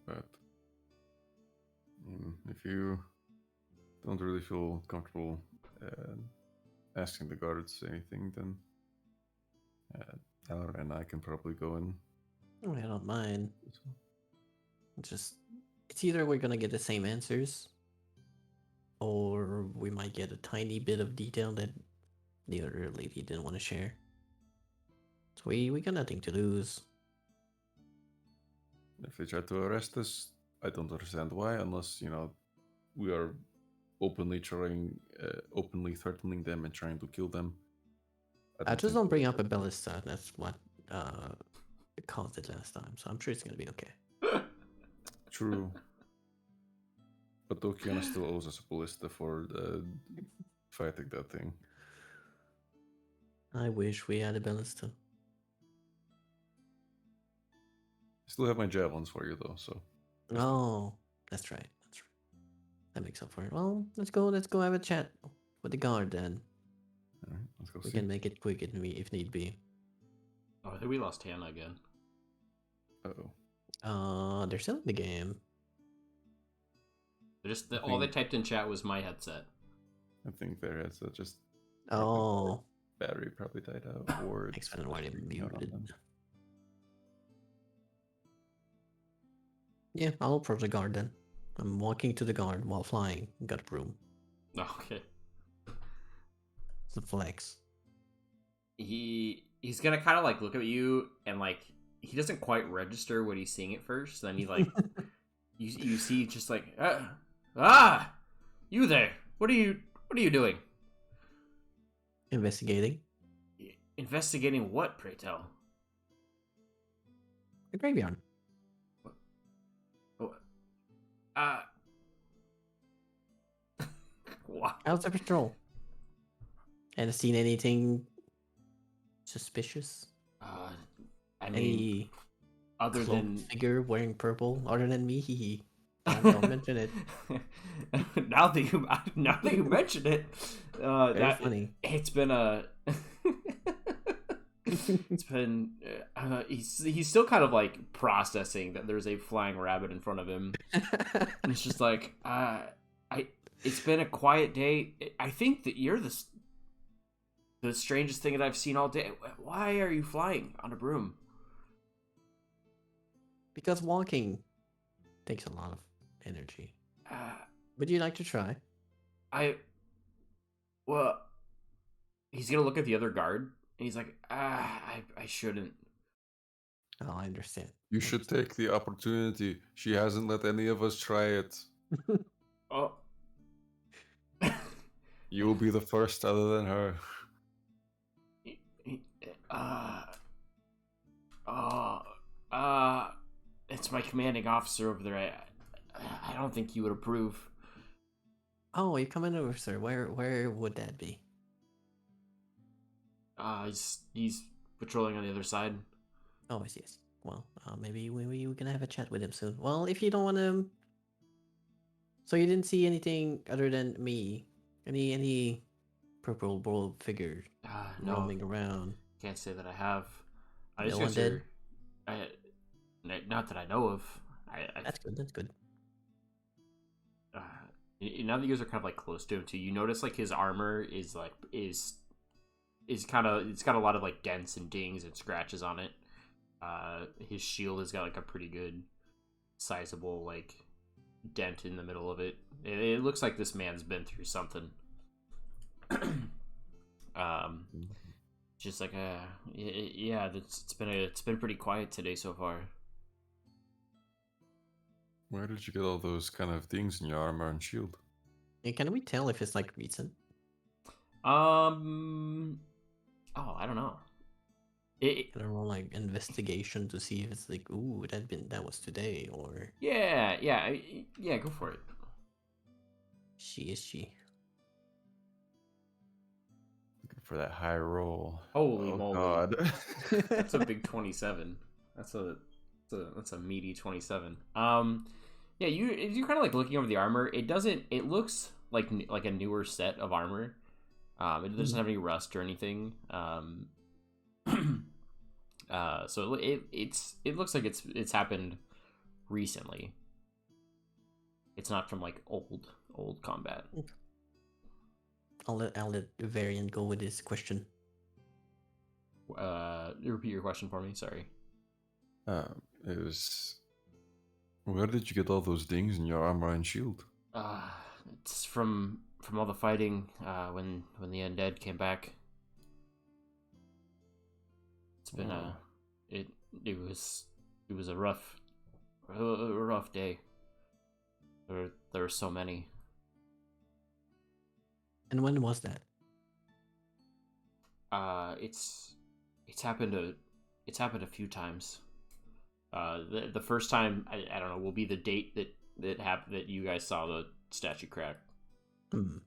But if you don't really feel comfortable asking the guards anything, then Alan and I can probably go in. I don't mind. It's either we're gonna get the same answers, or we might get a tiny bit of detail that the other lady didn't want to share. So we got nothing to lose. If they try to arrest us, I don't understand why, unless, we are openly threatening them and trying to kill them. I just think don't we'll bring be up a okay. ballista. That's what it caused it last time, so I'm sure it's gonna be okay. True. But Okiana still owes us a ballista for fighting that thing. I wish we had a ballista. I still have my javelins for you though, so Oh, that's right. That's right. That makes up for it. Well, let's go. Let's go have a chat with the guard then. all right, let's go We see. can make it quick if need be. Oh, I think we lost Hannah again. Uh-oh. They're still in the game. All they typed in chat was my headset. I think their headset just Oh, battery probably died out, or it's explain why they're freaking out on muted. them. Yeah, I'll approach the guard then. I'm walking to the guard while flying. Got a broom. Oh, okay. It's a flex. He's gonna kind of like look at you and like he doesn't quite register what he's seeing at first. Then he like you see just like you there. What are you doing? Investigating Investigating what, pray tell? the graveyard. What? How's the patrol? Haven't seen anything suspicious? I mean, Any other cloaked than figure wearing purple other than me? Hee hee. Don't mention it. now that you mention it, Very funny. It's been a. It's been. He's still kind of like processing that there's a flying rabbit in front of him. And it's just like it's been a quiet day. I think that you're the strangest thing that I've seen all day. Why are you flying on a broom? Because walking takes a lot of energy. Would you like to try? Well, he's gonna look at the other guard and he's like, I shouldn't. Oh, I understand. You should take the opportunity. She hasn't let any of us try it. Oh. You will be the first other than her. It's my commanding officer over there. I don't think you would approve. Oh, you coming over, sir? Where would that be? He's patrolling on the other side. Oh, yes. Well, maybe we can have a chat with him soon. Well, if you don't want to. So you didn't see anything other than me? Any purple ball figure No, roaming around? can't say that I have. No one did? Not that I know of. That's good. That's good. Now that you guys are kind of like close to him too, you notice like his armor is kind of, it's got a lot of like dents and dings and scratches on it. His shield has got like a pretty good sizable like dent in the middle of it. It looks like this man's been through something. Just like yeah, it's been pretty quiet today so far. Where did you get all those kind of things in your armor and shield? Hey, can we tell if it's like recent? Oh, I don't know. Can I roll like investigation to see if it's like, ooh, that was today, or Yeah, go for it. she? Looking for that high roll. Holy Oh, moly. God. That's a big 27. That's a meaty 27. Yeah, you're kind of like looking over the armor. It looks like a newer set of armor. It doesn't have any rust or anything. So it looks like it's happened recently. It's not from like old combat. I'll let the variant go with this question. Repeat your question for me. Sorry. It was. Where did you get all those things in your armor and shield? It's from all the fighting when the undead came back. It's been it was a rough day. There were so many. And when was that? It's happened a few times. The first time I don't know will be the date that you guys saw the statue crack. Hmm.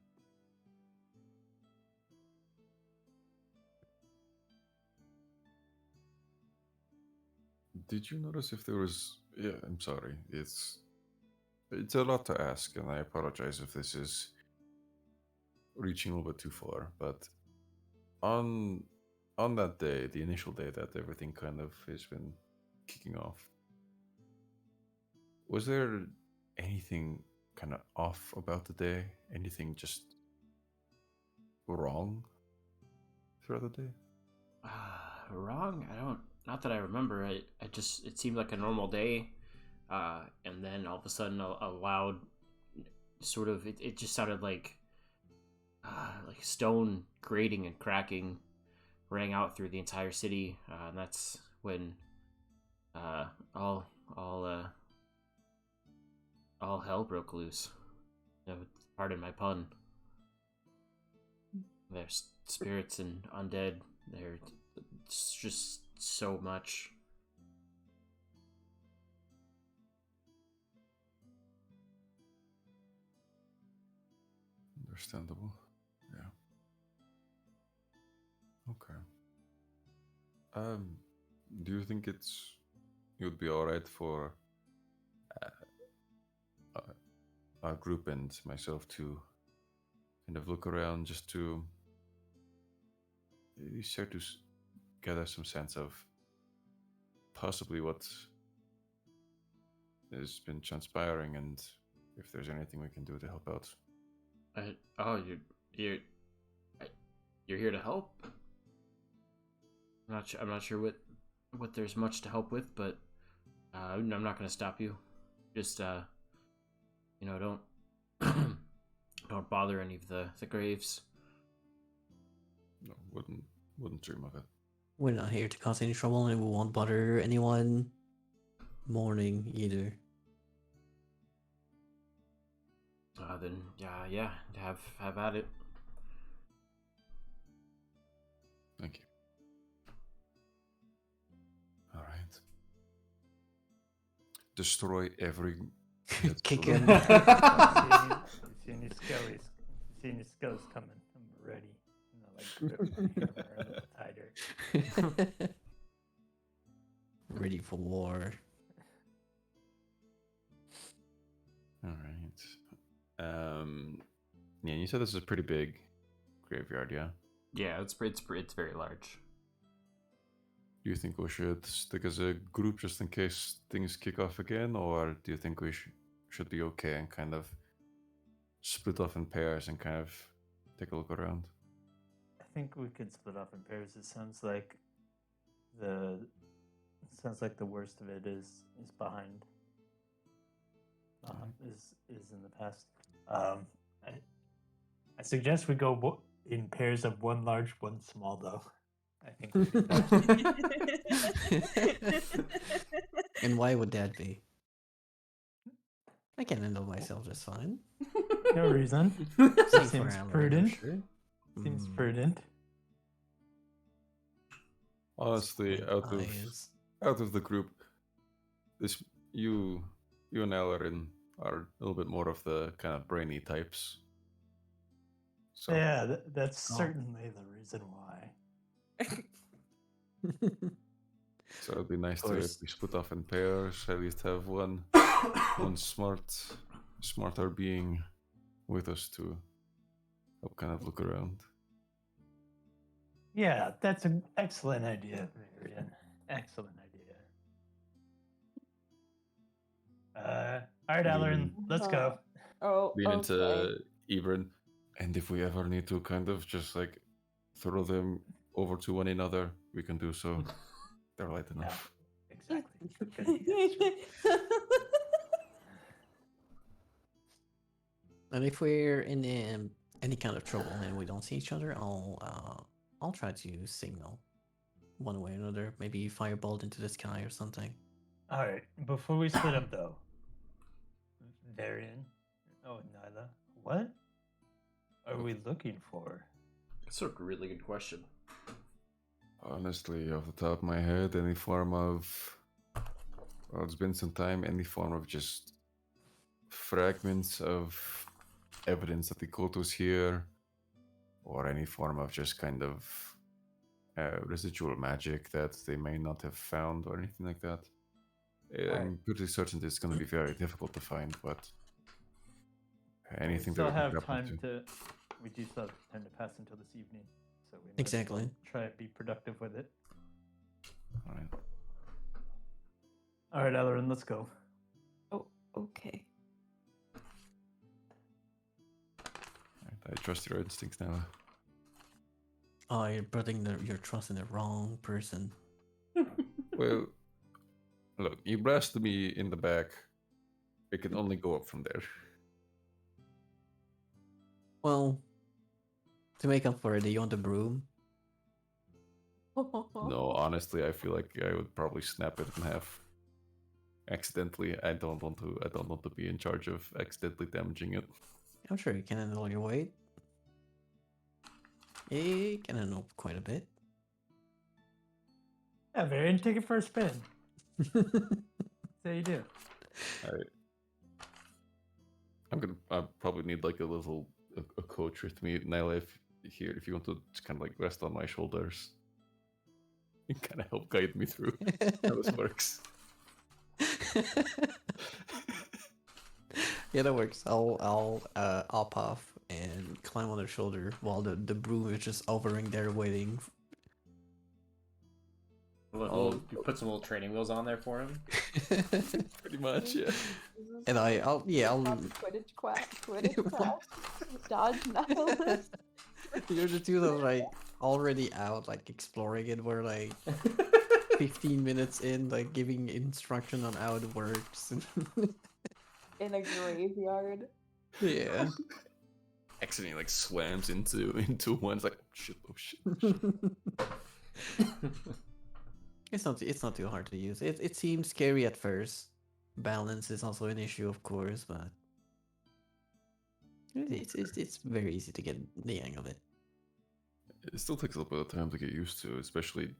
Did you notice if there was? Yeah, I'm sorry. It's a lot to ask, and I apologize if this is reaching a little bit too far. But on that day, the initial day that everything kind of has been kicking off, was there anything kind of off about the day? Anything just wrong throughout the day? Wrong? I don't. Not that I remember. It seemed like a normal day, and then all of a sudden a loud sort of it just sounded like stone grating and cracking rang out through the entire city, and that's when all hell broke loose. Pardon my pun. There's spirits and undead. It's just so much. Understandable. Yeah. Okay. Do you think it would be all right for our group and myself to kind of look around just to start to gather some sense of possibly what has been transpiring and if there's anything we can do to help out? You're here to help? I'm not sure what there's much to help with, but I'm not going to stop you. Just don't don't bother any of the graves. No, wouldn't dream of it. We're not here to cause any trouble, and we won't bother anyone mourning either. Then yeah, have at it. Thank you. All right. Destroy every. Kick building. him. See any skellies? See any skellies coming? I'm ready. Grip her a little tighter. Ready for war. All right. Yeah, and you said this is a pretty big graveyard, yeah? Yeah, it's very large. Do you think we should stick as a group just in case things kick off again, or do you think we should be okay and kind of split off in pairs and kind of take a look around? I think we could split off in pairs. It sounds like the worst of it is behind. Is in the past. I suggest we go in pairs of one large, one small, though. I think. And why would that be? I can handle myself just fine. No reason. Same for Seems Alan, prudent. sure. Seems prudent. Honestly, Big out eyes. of the group, this you and Ellerin are a little bit more of the kind of brainy types. So Yeah, that's Oh. certainly the reason why. So it'd be nice Of to if course. we split off in pairs, at least have one smarter being with us to help kind of look around. Yeah, that's an excellent idea, Marion. Excellent idea. All right, Ellerin, let's go. Oh, Lean okay. into Ebron, and if we ever need to kind of just like throw them over to one another, we can do so. They're light enough. Exactly. Good idea. And if we're in any kind of trouble and we don't see each other, I'll try to signal one way or another. Maybe firebolt into the sky or something. All right, before we split up, though, Varian. Oh, Nyla. What? are we looking for? That's a really good question. Honestly, off the top of my head, any form of. Well, it's been some time, any form of just fragments of evidence that the cult was here, or any form of just kind of residual magic that they may not have found, or anything like that. I'm pretty certain it's going to be very difficult to find, but anything we that still we can have grab time onto. to. We do still have time to pass until this evening, so we might Exactly. as well try and be productive with it. All right. All right, Ellerin, let's go. Oh, okay. I trust your instincts now. Oh, you're putting your trust in the wrong person. Well, look, you blasted me in the back. It can only go up from there. Well, to make up for it, do you want a broom? No, honestly, I feel like I would probably snap it in half. Accidentally. I don't want to be in charge of accidentally damaging it. I'm sure you can handle your weight. You can handle quite a bit. Yeah, Varian, take it for a spin. So you do. I'll probably need like a coach with me, Nyla, if you want to just kind of like rest on my shoulders and kind of help guide me through how this works. Yeah, that works. I'll hop off and climb on their shoulder while the broom is just hovering there waiting. You put some little training wheels on there for him. Pretty much, yeah. And I'll Quidditch class. Dodge nihilist. You're the two that are like already out, like exploring it. We're like 15 minutes in, like giving instruction on how it works. In a graveyard. Yeah. Accidentally like slams into one. It's like, oh shit. It's not too hard to use. It seems scary at first. Balance is also an issue, of course, but it's very easy to get the hang of it. It still takes a little bit of time to get used to, especially.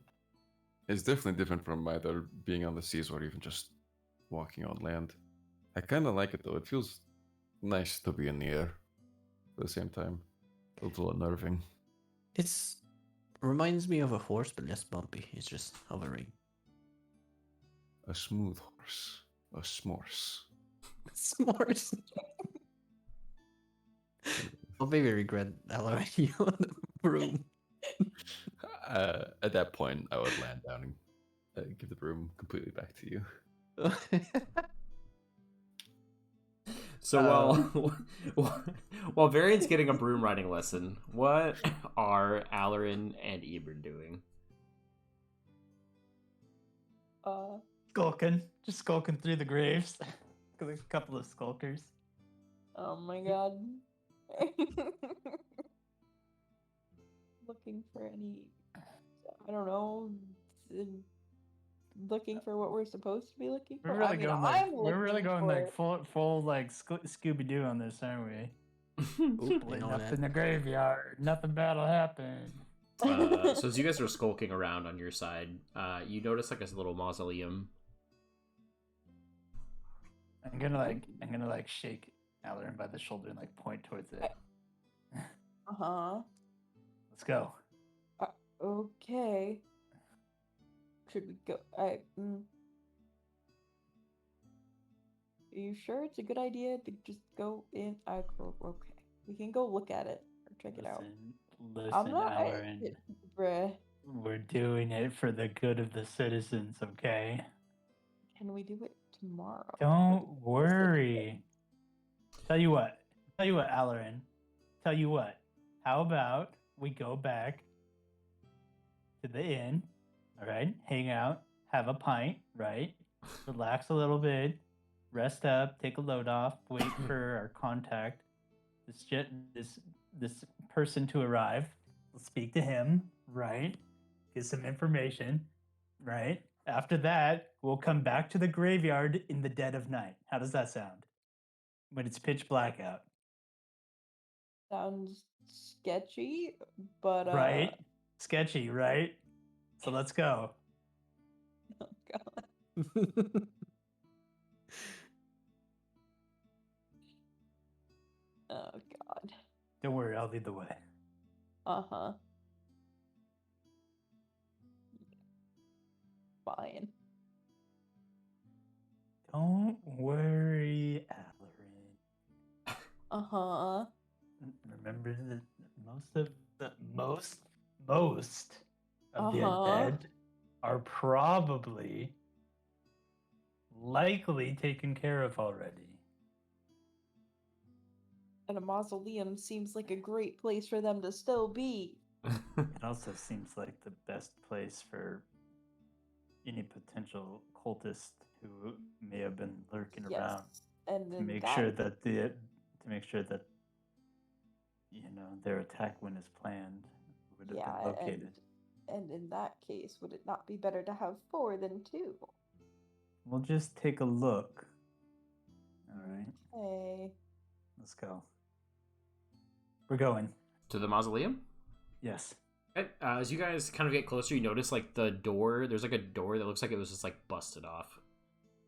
It's definitely different from either being on the seas or even just walking on land. I kind of like it though. It feels nice to be in the air at the same time. A little unnerving. It's reminds me of a horse, but less bumpy. It's just hovering. A smooth horse. A s'mores. S'mores. I'll maybe regret allowing you on the broom. At that point, I would land down and give the broom completely back to you. So while Varian's getting a broom riding lesson, what are Allerin and Eber doing? Skulking. Just skulking through the graves. A couple of skulkers. Oh my god. Looking for any, I don't know, looking for what we're supposed to be looking for. We're really going like full like Scooby Doo on this, aren't we? Hopefully nothing in the graveyard. Nothing bad'll happen. So as you guys are skulking around on your side, you notice like a little mausoleum. I'm gonna like shake Allerin by the shoulder and like point towards it. Uh-huh. Let's go. Okay. Should we go? Are you sure it's a good idea to just go in? Okay. We can go look at it or check it out. Listen, I'm not. Allerin. Bruh. We're doing it for the good of the citizens, okay? Can we do it tomorrow? Don't worry. Tell you what, Allerin. Tell you what. How about we go back to the inn, all right? Hang out, have a pint, right? Relax a little bit, rest up, take a load off, wait for our contact, this person to arrive. We'll speak to him, right? Get some information, right? After that, we'll come back to the graveyard in the dead of night. How does that sound? When it's pitch black out. Sounds sketchy, but Right? Sketchy, right? So let's go. oh god. Oh god. Don't worry, I'll lead the way. Uh-huh. Fine. Don't worry, Allerin. Uh-huh. Remember that most of the Uh-huh. undead are probably likely taken care of already. And a mausoleum seems like a great place for them to still be. It also seems like the best place for any potential cultist who may have been lurking around Yes. And to in make that sure that their attack when is planned would have been yeah, located. and in that case, would it not be better to have 4 than 2? We'll just take a look. All right, Okay. let's go. We're going. To the mausoleum? Yes. As you guys kind of get closer, you notice like the door. There's like a door that looks like it was just like busted off.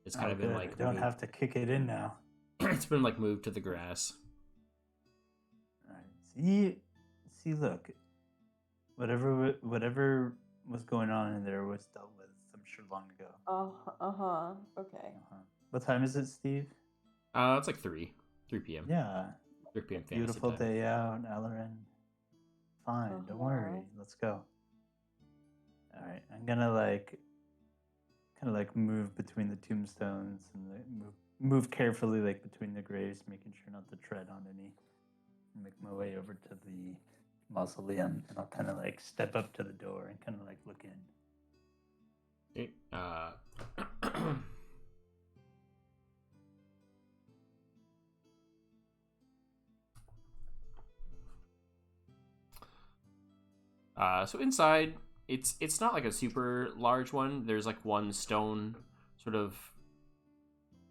It's kind of been good. like I don't moved. have to kick it in now. It's been like moved to the grass. All right. See, look. Whatever was going on in there was dealt with, I'm sure, long ago. Uh-huh. Okay. Uh-huh. What time is it, Steve? It's like 3 p.m. Yeah. 3 p.m. fantasy Beautiful time. day out, Allerin. Fine, don't worry. Uh-huh. Let's go. All right, I'm gonna kind of like move between the tombstones and move carefully like between the graves, making sure not to tread on any. And make my way over to the mausoleum, and I'll kind of like step up to the door and kind of like look in. Okay. So inside, it's not like a super large one. There's like one stone sort of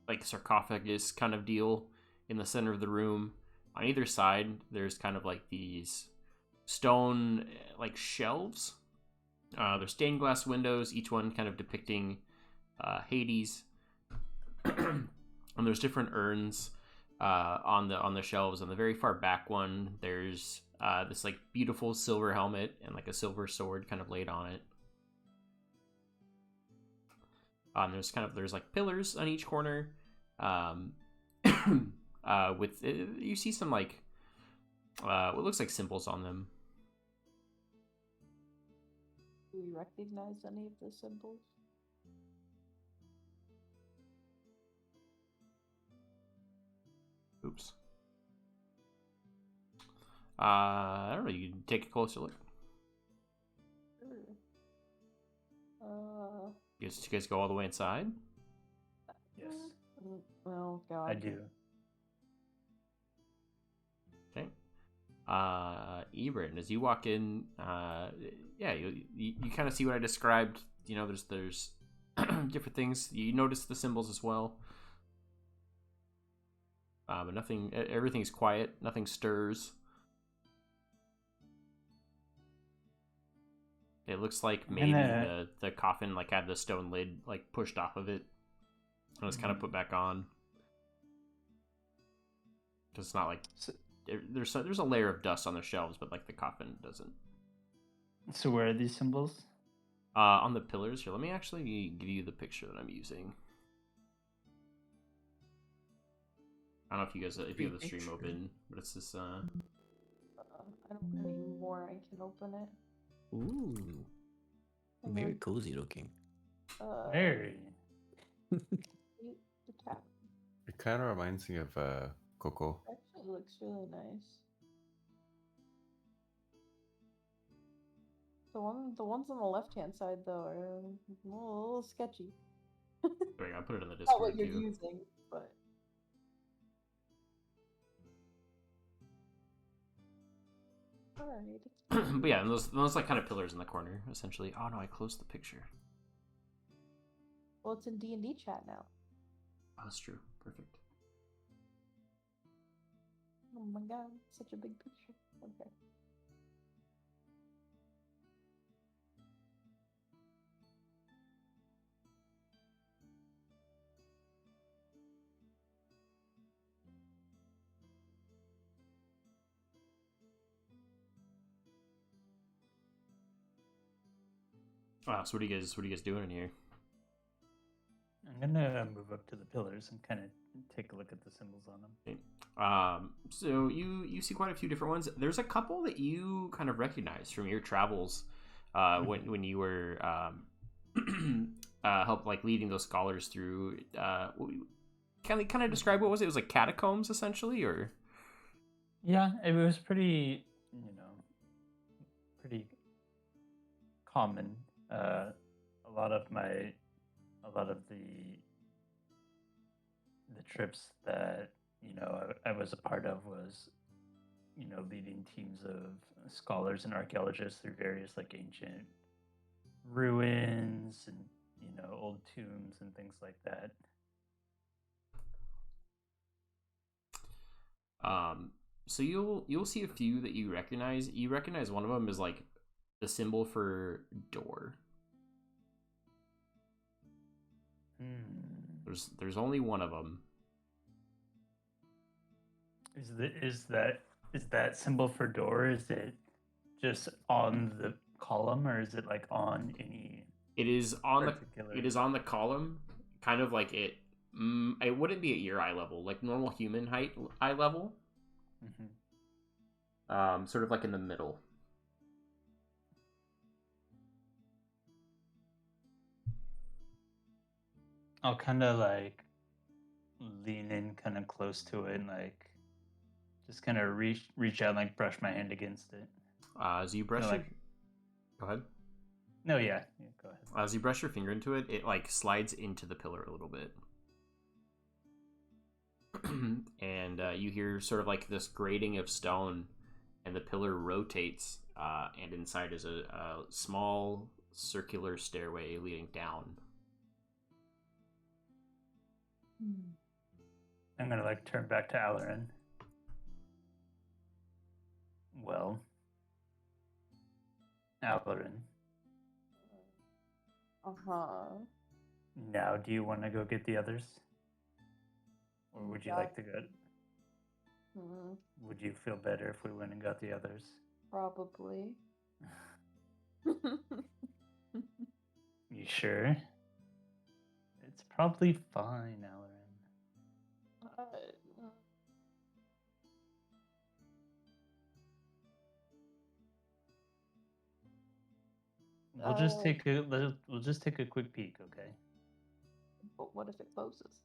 like sarcophagus kind of deal in the center of the room. On either side, there's kind of like these stone like shelves. There's stained glass windows, each one kind of depicting Hades. And there's different urns on the shelves. On the very far back one, there's this like beautiful silver helmet and like a silver sword kind of laid on it. There's like pillars on each corner. With you see some like what looks like symbols on them. Do we recognize any of the symbols? Oops. I don't know. You can take a closer look. Sure. You guys go all the way inside. Yes, Well, God. I do. Okay. Ebert, as you walk in, yeah, you kind of see what I described. You know, there's different things. You notice the symbols as well. But nothing. Everything's quiet. Nothing stirs. It looks like maybe the coffin like had the stone lid like pushed off of it, and it's kind of put back on. It's not like there's a layer of dust on the shelves, but like the coffin doesn't. So where are these symbols? On the pillars here. Let me actually give you the picture that I'm using. I don't know if you guys if you have the stream open, but it's this. I don't anymore. I can open it. Ooh, very cozy looking. Very. The cat It kind of reminds me of Coco. actually looks really nice. The ones on the left-hand side though are a little sketchy. Wait, I put it in the Not Discord what you're too. using, but alright. But yeah, and those like kind of pillars in the corner, essentially. Oh no, I closed the picture. Well, it's in D&D chat now. Oh, that's true. Perfect. Oh my god, such a big picture. Okay. Wow. So what are you guys doing in here? I'm gonna move up to the pillars and kind of take a look at the symbols on them. So you see quite a few different ones. There's a couple that you kind of recognize from your travels, when you were help like leading those scholars through. Can kind of describe what was it? It was like catacombs essentially, or Yeah, it was pretty, pretty common. A lot of the trips that I was a part of was leading teams of scholars and archaeologists through various like ancient ruins and old tombs and things like that. So you'll see a few that you recognize. You recognize one of them is like the symbol for door. There's only one of them. Is that symbol for door? Is it just on the column, or is it like on any? It is on particular... it is on the column, kind of like it. It wouldn't be at your eye level, like normal human height eye level. Sort of like in the middle. I'll kind of like lean in kind of close to it and like just kind of reach out and like brush my hand against it. As you brush like... Go ahead. No, yeah, go ahead. As you brush your finger into it, it like slides into the pillar a little bit. And you hear sort of like this grating of stone, and the pillar rotates, and inside is a small circular stairway leading down. I'm gonna like turn back to Alarin. Well, Alarin. Now, do you want to go get the others? Or would you like to go? Would you feel better if we went and got the others? Probably. You sure? It's probably fine, Alarin. We'll just take a quick peek, okay? But what if it closes?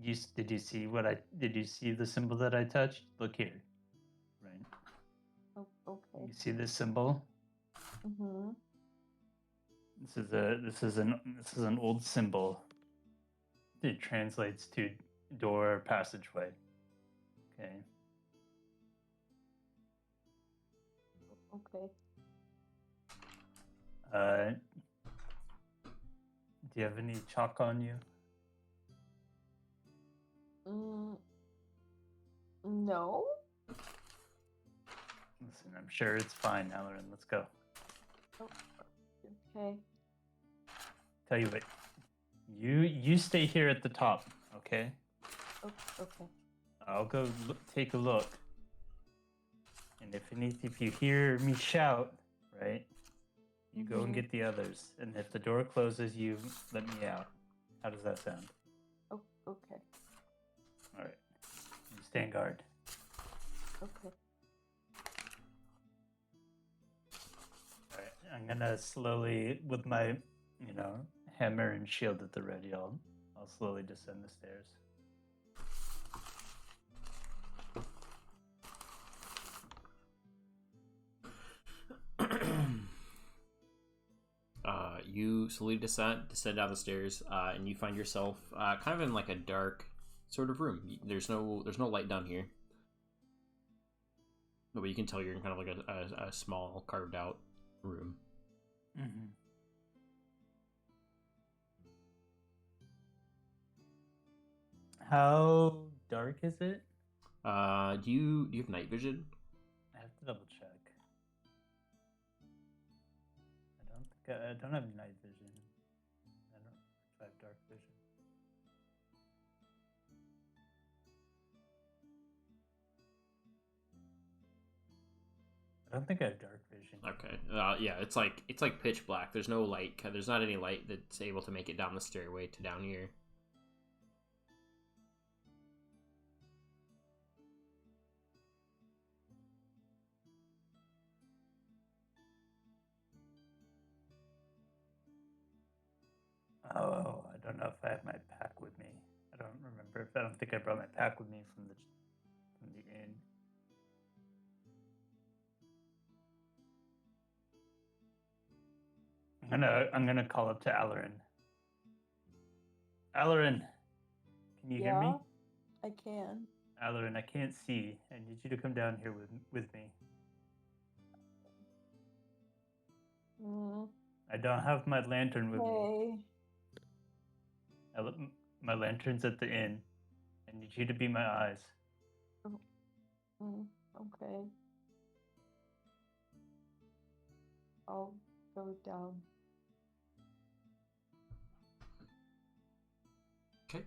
Did you see the symbol that I touched? Look here. Right. Oh, okay. You see this symbol? This is an old symbol. It translates to door or passageway. Okay. Okay. Do you have any chalk on you? No. Listen, I'm sure it's fine, Alarin. Let's go. Oh, okay. Tell you what, you stay here at the top, okay? Oh, okay. I'll go take a look. And if you hear me shout, right, you go and get the others. And if the door closes, you let me out. How does that sound? Oh, okay. All right. You stand guard. Okay. All right. I'm gonna slowly, with my, hammer and shield at the ready, I'll slowly descend the stairs. You slowly descend down the stairs, and you find yourself kind of in like a dark sort of room. There's no light down here, but you can tell you're in kind of like a small carved out room. How dark is it? Do you have night vision? I have to double check. I don't have night vision. I don't if I have dark vision. I don't think I have dark vision. Okay. Yeah, it's like pitch black. There's no light. There's not any light that's able to make it down the stairway to down here. Oh, I don't know if I have my pack with me. I don't remember. I don't think I brought my pack with me from the inn. I'm gonna call up to Alarin. Alarin, can you hear me? Yeah, I can. Alarin, I can't see. I need you to come down here with me. Mm, I don't have my lantern with me. okay. My lantern's at the inn. I need you to be my eyes. Okay. I'll go down. Okay.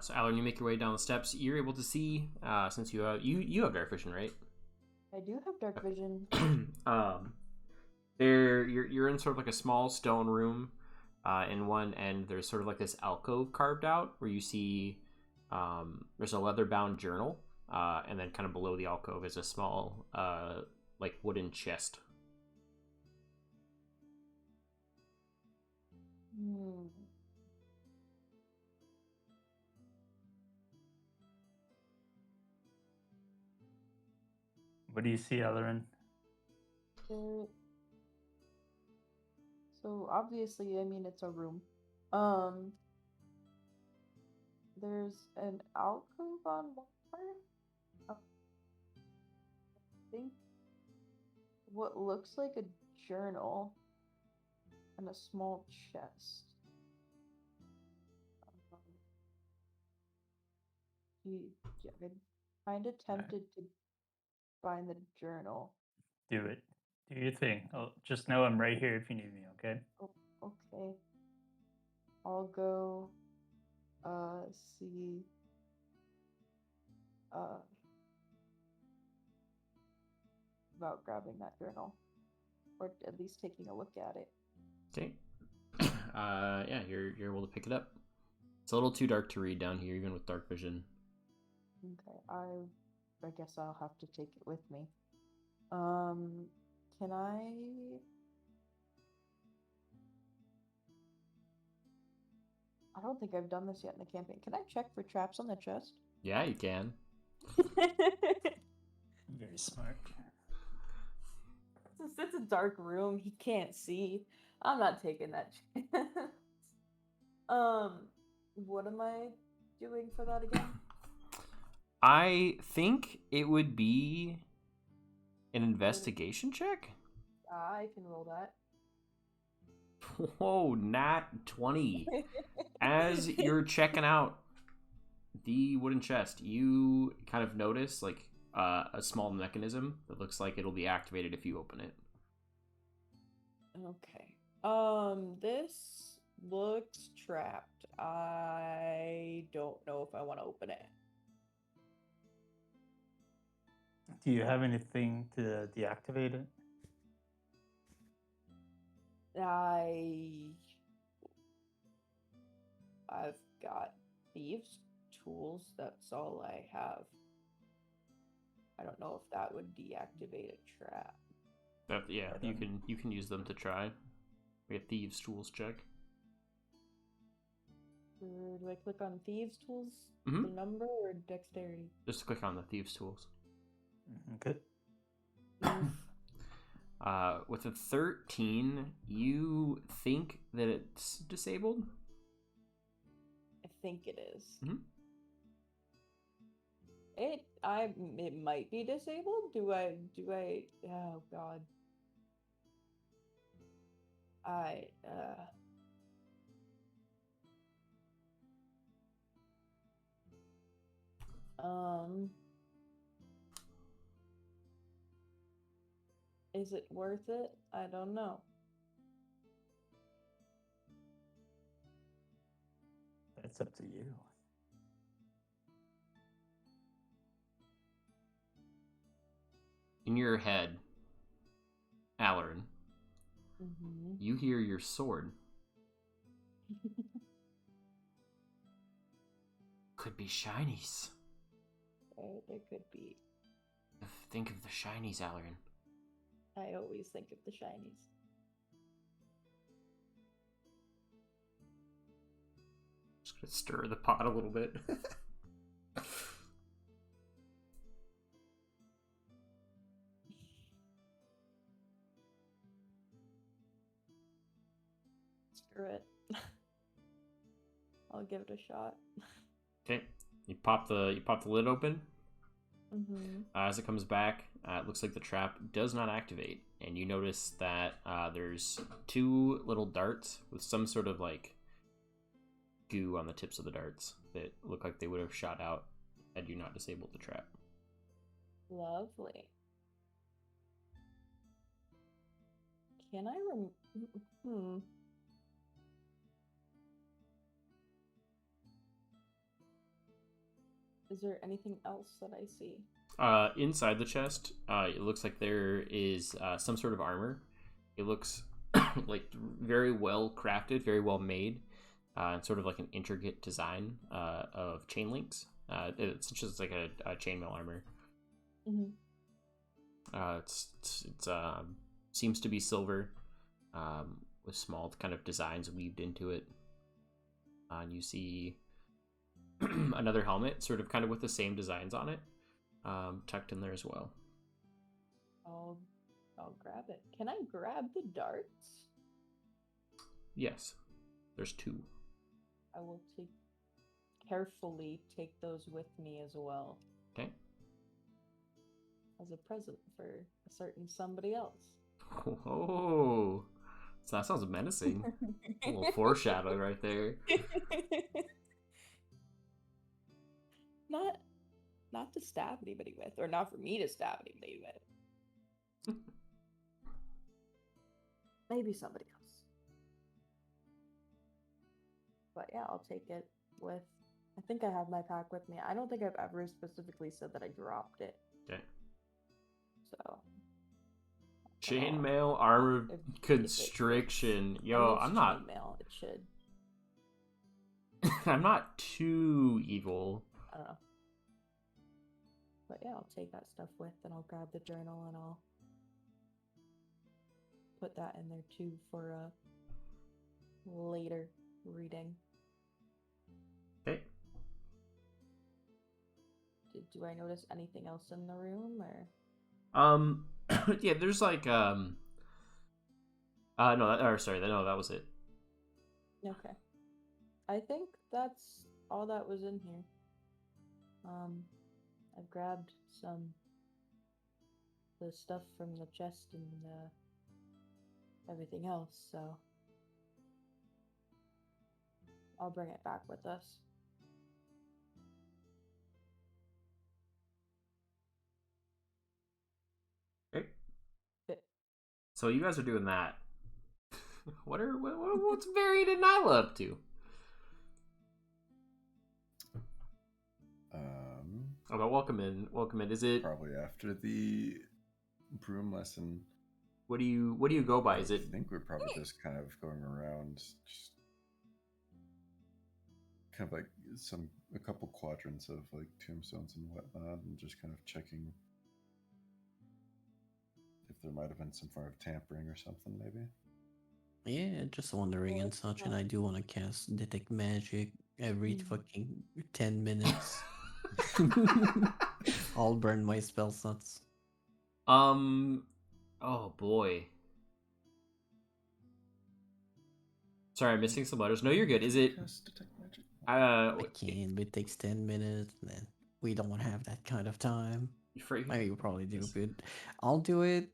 So Alan, you make your way down the steps. You're able to see, since you have dark vision, right? I do have dark vision. You're in sort of like a small stone room. In one end, there's sort of like this alcove carved out where you see there's a leather-bound journal, and then kind of below the alcove is a small like wooden chest. Hmm. What do you see, Alarin? So obviously, I mean, it's a room. There's an alcove on one part. I think what looks like a journal and a small chest. I'm kind of tempted to find the journal. Do it. Do your thing. Just know I'm right here if you need me, okay? Oh, okay. I'll go see about grabbing that journal. Or at least taking a look at it. Okay. Yeah, you're able to pick it up. It's a little too dark to read down here, even with dark vision. Okay, I guess I'll have to take it with me. Can I don't think I've done this yet in the campaign. Can I check for traps on the chest? Yeah, you can. Very smart. Since it's a dark room, he can't see. I'm not taking that chance. What am I doing for that again? I think it would be an investigation check. I can roll that. Whoa, nat 20. As you're checking out the wooden chest, you kind of notice like a small mechanism that looks like it'll be activated if you open it. Okay. This looks trapped. I don't know if I want to open it. Do you have anything to deactivate it? I've got thieves' tools. That's all I have. I don't know if that would deactivate a trap. Yeah, you can use them to try. We have thieves' tools check. Or do I click on thieves' tools, Mhm. the number, or dexterity? Just click on the thieves' tools. Okay. With a 13, you think that it's disabled? I think it is. Mhm. It might be disabled. Do I? Oh God. Is it worth it? I don't know. That's up to you. In your head, Alarin, Mm-hmm. you hear your sword. Could be shinies. There could be. Think of the shinies, Alarin. I always think of the shinies. Just gonna stir the pot a little bit. Screw it. I'll give it a shot. Okay, you pop the lid open. Mm-hmm. As it comes back, it looks like the trap does not activate, and you notice that there's two little darts with some sort of like goo on the tips of the darts that look like they would have shot out had you not disabled the trap. Lovely. Can I Is there anything else that I see? Inside the chest, it looks like there is some sort of armor. It looks like very well crafted, very well made, and sort of like an intricate design of chain links. It's just like a chainmail armor. Mm-hmm. It's seems to be silver, with small kind of designs weaved into it. And you see another helmet, sort of kind of with the same designs on it, tucked in there as well. I'll grab it. Can I grab the darts? Yes, there's two. I will carefully take those with me as well. Okay. As a present for a certain somebody else. Oh, so that sounds menacing. A little foreshadow right there. Not to stab anybody with, or not for me to stab anybody with. Maybe somebody else. But yeah, I'll take it with. I think I have my pack with me. I don't think I've ever specifically said that I dropped it. Okay. So. Chainmail armor constriction. Yo, I'm not. Chainmail. It should. I'm not too evil. I don't know. But yeah, I'll take that stuff with, and I'll grab the journal, and I'll put that in there too for a later reading. Okay. Do I notice anything else in the room, or? Yeah, there's like no, that was it. Okay. I think that's all that was in here. I've grabbed the stuff from the chest and everything else, so I'll bring it back with us. Okay. So you guys are doing that. What's Varian and Nyla up to? Okay, welcome in. Is it probably after the broom lesson? What do you go by? Is it? I think we're probably just kind of going around, just kind of like a couple quadrants of like tombstones and whatnot, and just kind of checking if there might have been some form of tampering or something, maybe. Yeah, just wondering and such, and I do want to cast Detect Magic every fucking 10 minutes. I'll burn my spell slots. Oh boy. Sorry, I'm missing some letters. No, you're good. Is it? Cast Detect Magic. I can, but it takes 10 minutes, and then we don't have that kind of time. I mean, you probably do, but I'll do it.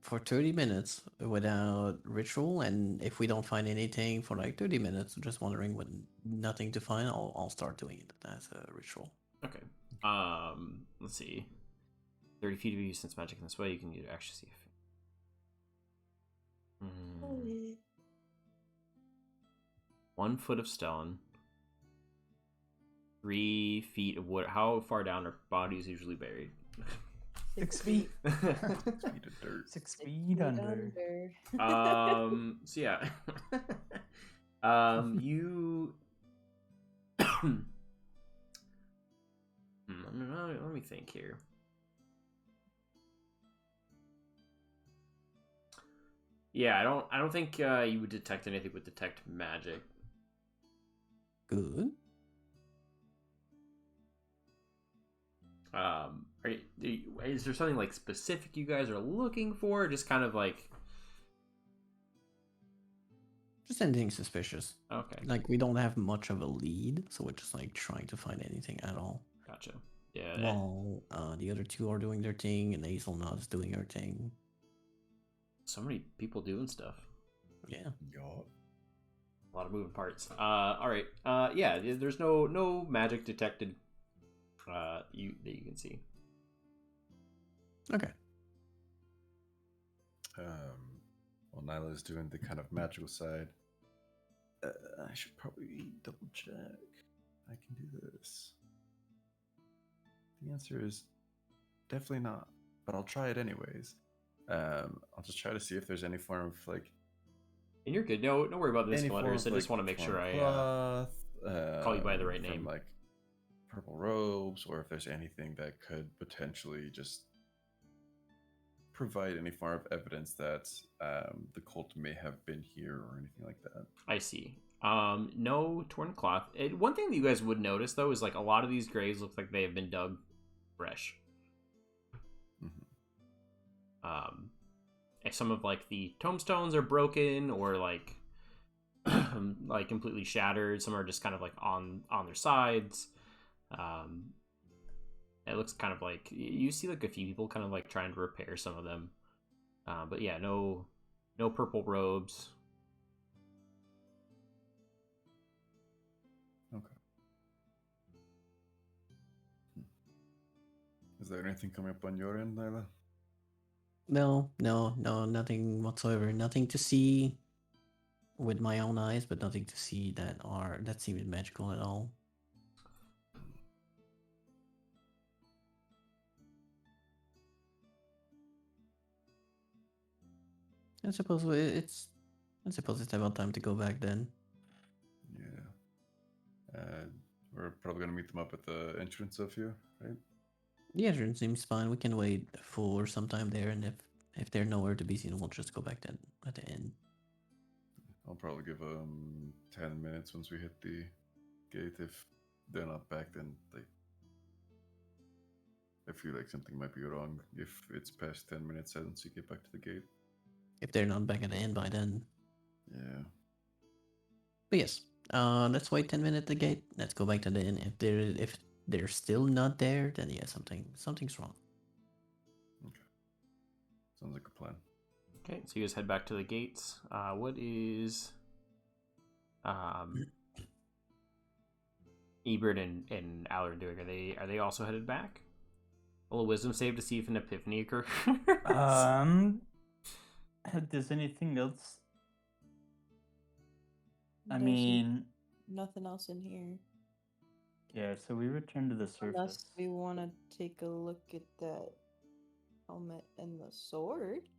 for 30 minutes without ritual, and if we don't find anything for like 30 minutes, just wondering with nothing to find, I'll start doing it as a ritual. Okay. Let's see. 30 feet of you sense magic in this way, you can actually see if. 1 foot of stone. 3 feet of wood. How far down are bodies usually buried? 6 feet. 6 feet of dirt. 6 feet under. So yeah. You. Let me think here. Yeah, I don't think you would detect anything with detect magic. Good. Is there something like specific you guys are looking for? Or just kind of like Just anything suspicious. okay, Like we don't have much of a lead, so we're just like trying to find anything at all. gotcha. Yeah. While the other two are doing their thing, and Hazelnut is doing her thing. So many people doing stuff. Yeah. Yeah. A lot of moving parts. All right. Yeah. There's no magic detected. That you can see. Okay. While Nyla's doing the kind of magical side, I should probably double check. I can do this. The answer is definitely not, but I'll try it anyways. I'll just try to see if there's any form of like. And you're good. No, don't worry about this Any form letters. of, I just like, want to make form sure of I cloth, call you by the right from, name. like purple robes, or if there's anything that could potentially just provide any form of evidence that the cult may have been here or anything like that. I see. No torn cloth. One thing that you guys would notice though is like a lot of these graves look like they have been dug fresh. If some of like the tombstones are broken or like like completely shattered, some are just kind of like on their sides. It looks kind of like you see like a few people kind of like trying to repair some of them. But yeah, no purple robes. Okay. Is there anything coming up on your end, Nyla? No, nothing whatsoever. Nothing to see with my own eyes, but nothing to see that seems magical at all. I suppose it's about time to go back then. Yeah. We're probably gonna meet them up at the entrance of here, right? The entrance seems fine. We can wait for some time there, and if they're nowhere to be seen, we'll just go back then at the end. I'll probably give 10 minutes once we hit the gate. If they're not back, then I feel like something might be wrong. If it's past 10 minutes, I don't see get back to the gate. If they're not back at the end by then. Yeah. But yes, let's wait 10 minutes at the gate. Let's go back to the inn. If they're still not there, then yeah, something's wrong. Okay. Sounds like a plan. Okay, so you guys head back to the gates. What is Ebert and Allard doing? Are they also headed back? Roll a wisdom save to see if an epiphany occurs. Does anything else? I There's mean, nothing else in here. yeah. So we return to the surface. Unless we want to take a look at that helmet and the sword.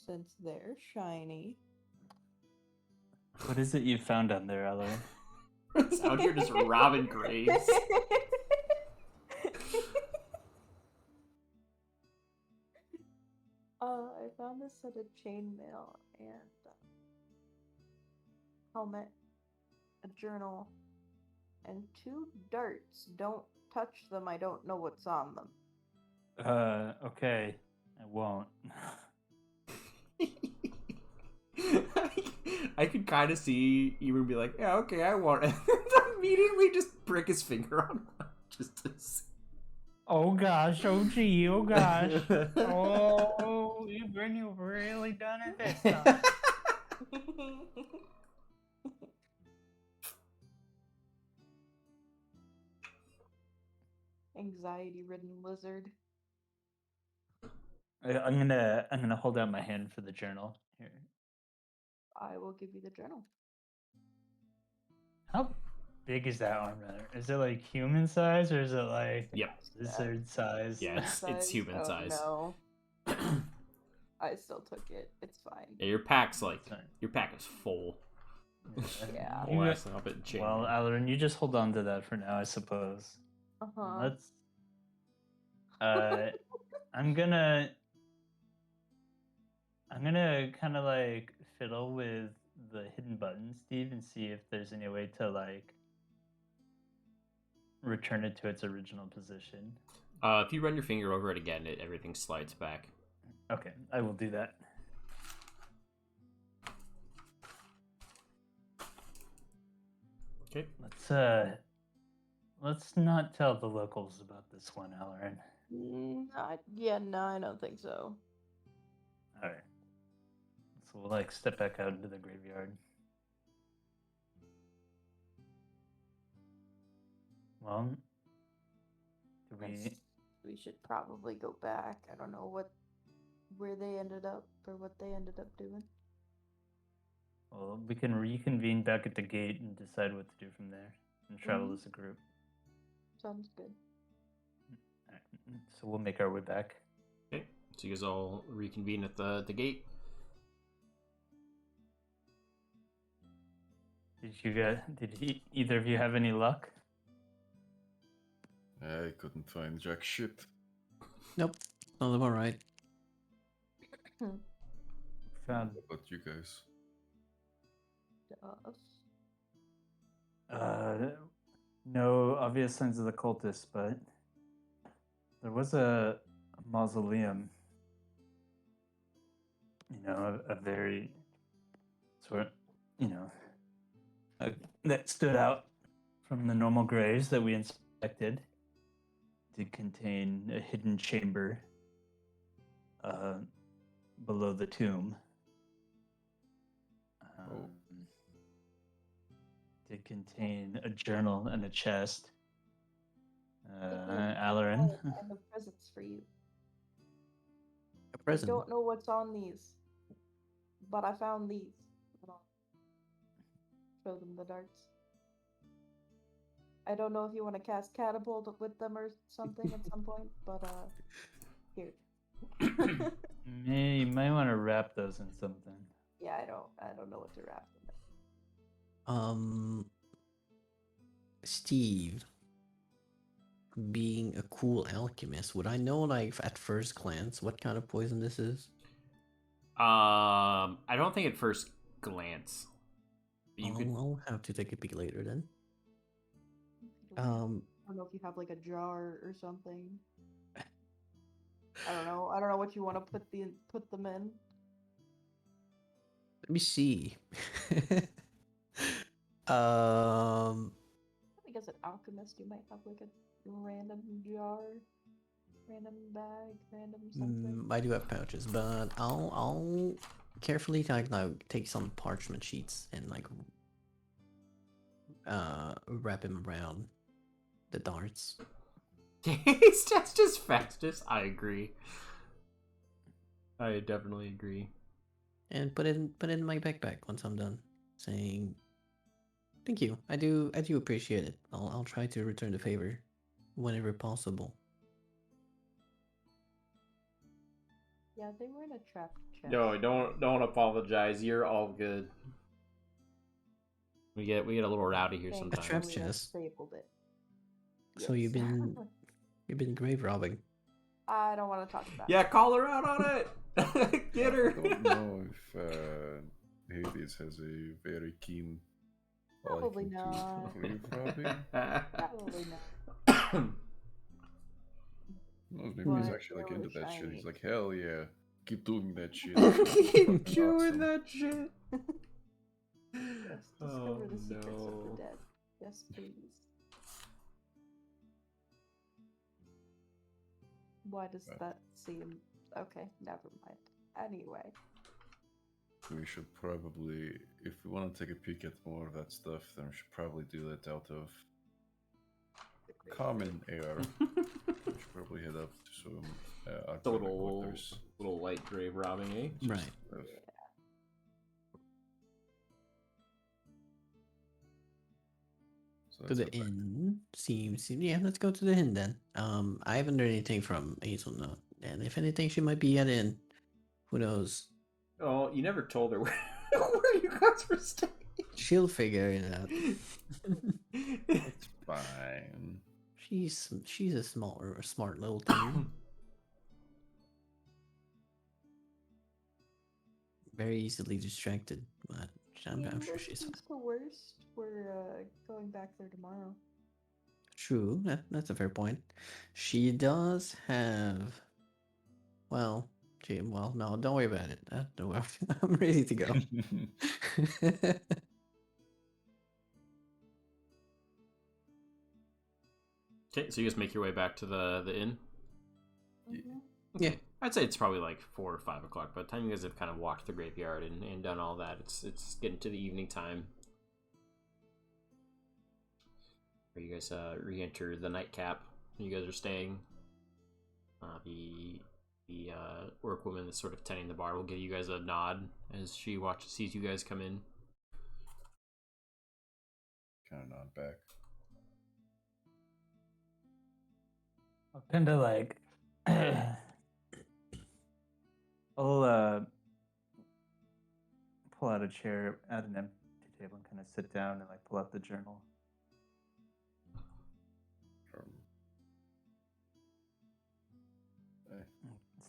Since they're shiny. What is it you found on there, Ella? It's out here just robbing graves. I found this set of chainmail and helmet, a journal, and 2 darts. Don't touch them. I don't know what's on them. Okay. I won't. I could kind of see Ebert be like, yeah, okay, I want it. Immediately just prick his finger on one. Just to see. Oh gosh, oh gee, oh gosh. Oh, you've really done it this time. Anxiety-ridden lizard. I'm gonna hold out my hand for the journal. Here. I will give you the journal. How big is that arm runner? Is it like human size or is it like Yep. lizard size? Yeah, it's human Oh, size. no. I still took it. It's fine. Yeah, your pack's like It's fine. your pack is full. Yeah. Full ass Hobbit chain. Well, Alarin, you just hold on to that for now, I suppose. Uh-huh. Let's. I'm gonna kind of like fiddle with the hidden button, Steve, and see if there's any way to like return it to its original position. If you run your finger over it again, everything slides back. Okay, I will do that. Okay. Let's not tell the locals about this one, Alarin. No, I don't think so. All right. So we'll like step back out into the graveyard. Well, do we? We should probably go back. I don't know where they ended up or what they ended up doing. Well, we can reconvene back at the gate and decide what to do from there, and travel as a group. Sounds good. All right. So we'll make our way back. Okay. So you guys all reconvene at the gate. Did either of you have any luck? I couldn't find jack shit. Nope. Not about right. Found What about you guys? no obvious signs of the cultists, but there was a mausoleum. You know, a very sort, that stood out from the normal graves that we inspected. Did contain a hidden chamber below the tomb. Did contain a journal and a chest. Alarin. I have presents for you. A present. I don't know what's on these, but I found these. Show them the darts. I don't know if you want to cast catapult with them or something at some point, but here. You might want to wrap those in something. Yeah, I don't know what to wrap them in. Steve, being a cool alchemist, would I know, like, at first glance what kind of poison this is? I don't think at first glance. I'll have to take a peek later then. I don't know if you have like a jar or something. I don't know what you want to put them in. Let me see. I think as an alchemist, you might have like a random jar, random bag, random something. I do have pouches, but I'll carefully take some parchment sheets and like wrap him around the darts. That's just fastest. I agree. I definitely agree. And put it in my backpack once I'm done. Saying thank you. I do appreciate it. I'll try to return the favor whenever possible. Yeah, they were in a trapped chest. No, don't apologize. You're all good. We get a little rowdy here sometimes. A trap chest. Disabled it. So Yes. you've been grave robbing. I don't want to talk about it. Yeah, call her out on it. Get her. I don't know if Hades has a very keen Probably liking not. to grave robbing. Probably not. No, maybe he's But actually like they into were that shit. shiny. He's like, hell yeah, keep doing that shit. Keep Fucking awesome. that shit. Yes, discover the secrets of the dead. Yes, please. Why does Right. that seem... Okay, never mind. Anyway. We should probably, if we want to take a peek at more of that stuff, then we should probably do it out of common AR. We should probably head up to some The arcade little quarters. light grave robbing, eh? Right. Uh, so To let's the head back. inn seems. Yeah, let's go to the inn then. I haven't heard anything from Hazelnut, and if anything, she might be at the inn. Who knows? Oh, you never told her where you guys were staying. She'll figure it out. It's fine. She's a smart little thing. Very easily distracted, but I'm sure she's fine. the worst. We're going back there tomorrow. True. That's a fair point. She does have. Well, no, don't worry about it. Don't worry. I'm ready to go. Okay, so you guys make your way back to the inn. Mhm. Yeah. Okay. I'd say it's probably like 4 or 5 o'clock. By the time you guys have kind of walked the graveyard and done all that, it's getting to the evening time. Where you guys re-enter the nightcap. You guys are staying. The workwoman that's sort of tending the bar will give you guys a nod as she sees you guys come in. Kind of nod back. I'll kind of like, I'll pull out a chair at an empty table and kind of sit down and like pull out the journal.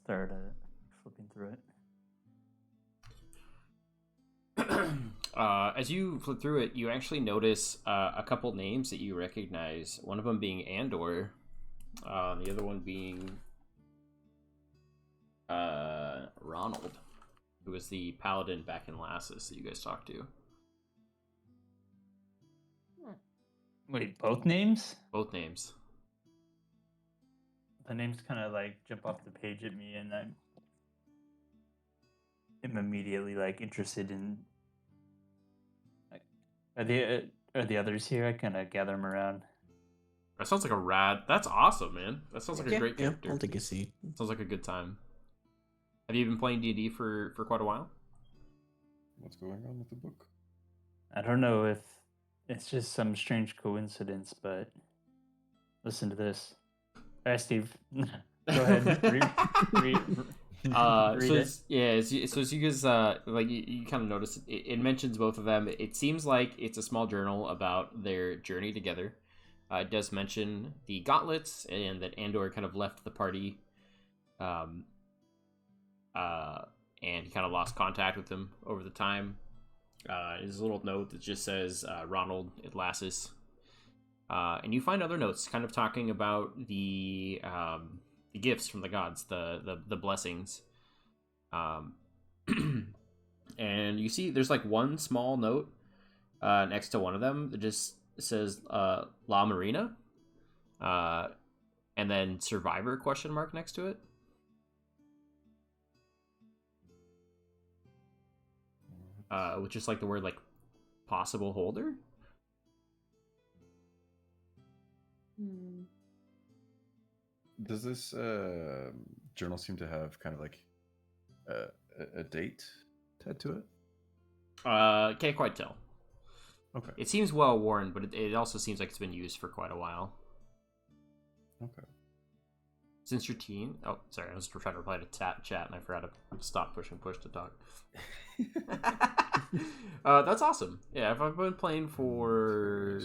Start flipping through it. As you flip through it, you actually notice a couple names that you recognize. One of them being Andor, the other one being Ronald, who was the paladin back in Lassus that you guys talked to. Wait, both names? Both names. The names kind of like jump off the page at me, and I'm immediately like interested in. Like, are the others here? I kind of gather them around. That sounds like a rad. That's awesome, man. That sounds like a great Yeah, character. I'll take a seat. Sounds like a good time. Have you been playing D&D for quite a while? What's going on with the book? I don't know if it's just some strange coincidence, but listen to this. All right, Steve. Go ahead. Read So it. so as you guys like you kind of notice it mentions both of them. It seems like it's a small journal about their journey together. It does mention the gauntlets and that Andor kind of left the party, and he kind of lost contact with them over the time. There's a little note that just says Ronald at Lassus. And you find other notes kind of talking about the gifts from the gods, the blessings. And you see there's like one small note next to one of them that just says La Marina, and then Survivor ? Next to it. Which is like the word like possible holder. Does this journal seem to have kind of like a date tied to it? Can't quite tell. Okay. It seems well worn, but it also seems like it's been used for quite a while. Okay. Since your teen. Oh, sorry, I was trying to reply to chat and I forgot to stop pushing push to talk. That's awesome. Yeah, I've been playing for